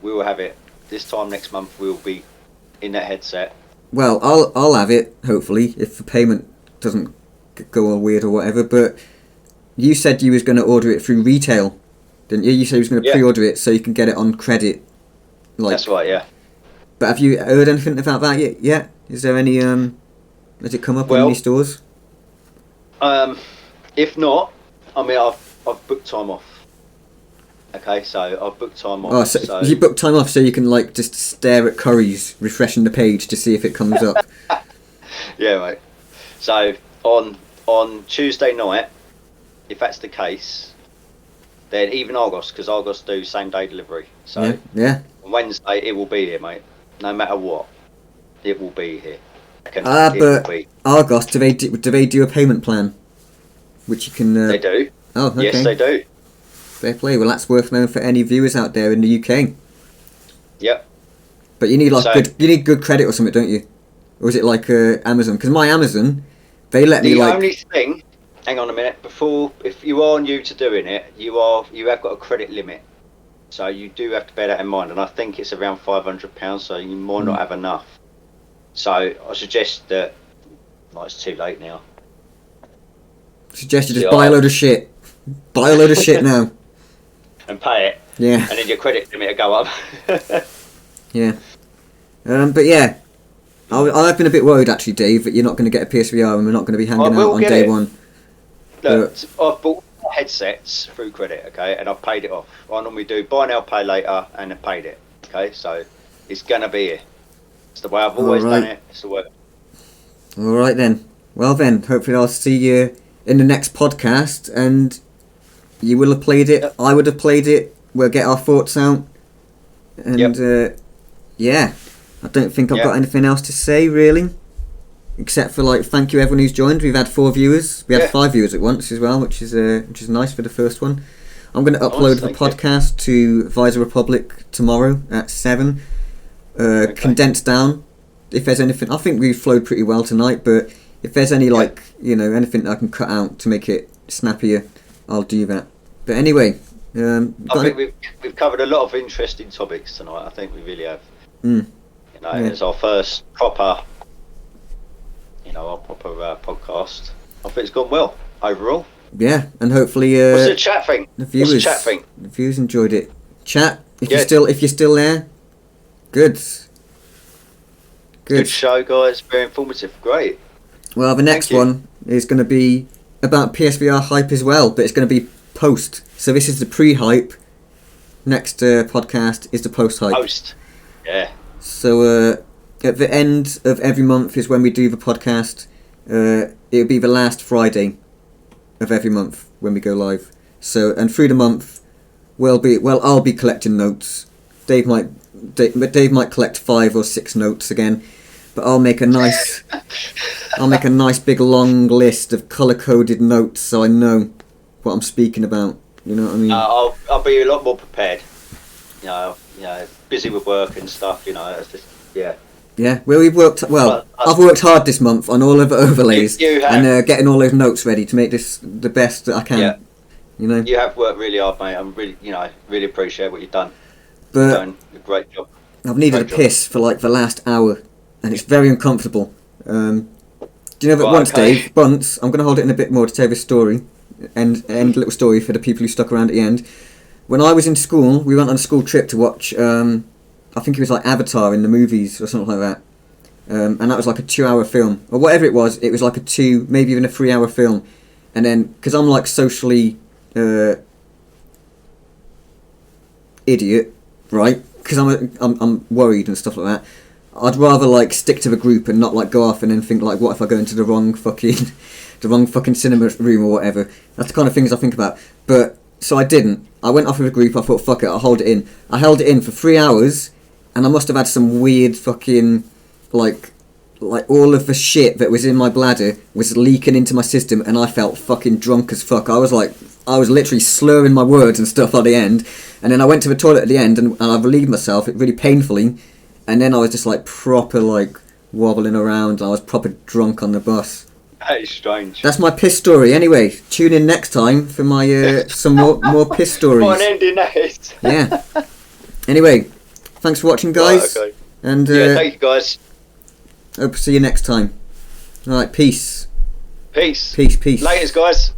we will have it. This time next month we will be in that headset. Well, I'll have it hopefully if the payment doesn't go all weird or whatever. But you said you was going to order it through retail, didn't you? You said you was going to pre-order it so you can get it on credit. That's right. Yeah. But have you heard anything about that yet? Yeah. Is there any Has it come up on any stores? If not, I mean, I've booked time off. Okay, so I've booked time off. Oh, so you booked time off so you can like just stare at Curry's, refreshing the page to see if it comes up. Yeah, mate. So on Tuesday night, if that's the case, then even Argos, because Argos do same day delivery. So yeah. On Wednesday it will be here, mate. No matter what, it will be here. But Argos, do they do a payment plan, which you can? They do. Oh, okay. Yes, they do. Fair play. Well, that's worth knowing for any viewers out there in the UK. Yep. But you need good credit or something, don't you? or is it like Amazon? Because my Amazon, they let me like. The only thing, hang on a minute, before if you are new to doing it, you have got a credit limit, so you do have to bear that in mind. And I think it's around £500, so you might not have enough. So I suggest that. Like it's too late now. Suggest you just buy a load of shit. Buy a load of shit now. And pay it. Yeah. And then your credit limit will go up. Yeah. But yeah, I've been a bit worried actually, Dave, that you're not going to get a PSVR and we're not going to be hanging out on day one. Look, I've bought headsets through credit, okay, and I've paid it off. I normally do buy now, pay later, and I've paid it, okay, so it's going to be here. It's the way I've always done it. It's the way. Alright then. Well then, hopefully I'll see you in the next podcast, and you will have played it, I would have played it, we'll get our thoughts out, and yeah, I don't think I've got anything else to say really, except for like thank you everyone who's joined. We've had 4 viewers, we had 5 viewers at once as well, which is nice for the first one. I'm going to upload the podcast to Visor Republic tomorrow at 7, condensed down. If there's anything, I think we flowed pretty well tonight, but if there's any like, you know, anything that I can cut out to make it snappier, I'll do that. But anyway, I think we've covered a lot of interesting topics tonight. I think we really have. You know, it's our first proper, podcast. I think it's gone well overall. Yeah, and hopefully what's the chat thing? The viewers enjoyed it. Chat, if you're still there, good. Good show, guys. Very informative. Great. Well, the next one is going to be about PSVR hype as well, but it's going to be post. So this is the pre-hype. Next podcast is the post-hype. Post. Yeah. So at the end of every month is when we do the podcast. It'll be the last Friday of every month when we go live. So, and through the month, I'll be collecting notes. Dave might collect 5 or 6 notes again, but I'll make a nice big long list of colour-coded notes so I know what I'm speaking about. You know what I mean? I'll be a lot more prepared. You know, busy with work and stuff. You know, it's just Yeah, well, we've worked. Well, I've worked hard this month on all of the overlays and getting all those notes ready to make this the best that I can. Yeah. You know, you have worked really hard, mate. I'm really appreciate what you've done. But you've done a great job. I've needed a piss for like the last hour, and it's very uncomfortable. Do you know that once, Dave? Once, I'm going to hold it in a bit more to tell this story, end little story for the people who stuck around at the end. When I was in school, we went on a school trip to watch. I think it was like Avatar in the movies or something like that. And that was like a 2-hour film. Or whatever it was like a 2, maybe even a 3-hour film. And then, because I'm like socially idiot, right? Because I'm worried and stuff like that. I'd rather like stick to the group and not like go off and then think like, what if I go into the wrong fucking cinema room or whatever. That's the kind of things I think about. But, so I didn't. I went off with a group, I thought, fuck it, I'll hold it in. I held it in for 3 hours. And I must have had some weird fucking, like all of the shit that was in my bladder was leaking into my system, and I felt fucking drunk as fuck. I was literally slurring my words and stuff at the end, and then I went to the toilet at the end, and I relieved myself, really painfully, and then I was just like proper like wobbling around, and I was proper drunk on the bus. That is strange. That's my piss story. Anyway, tune in next time for my some more piss stories. What an ending that is. Yeah. Anyway. Thanks for watching, guys. Right, okay. And thank you, guys. Hope to see you next time. All right, peace. Peace. Peace. Laters, guys.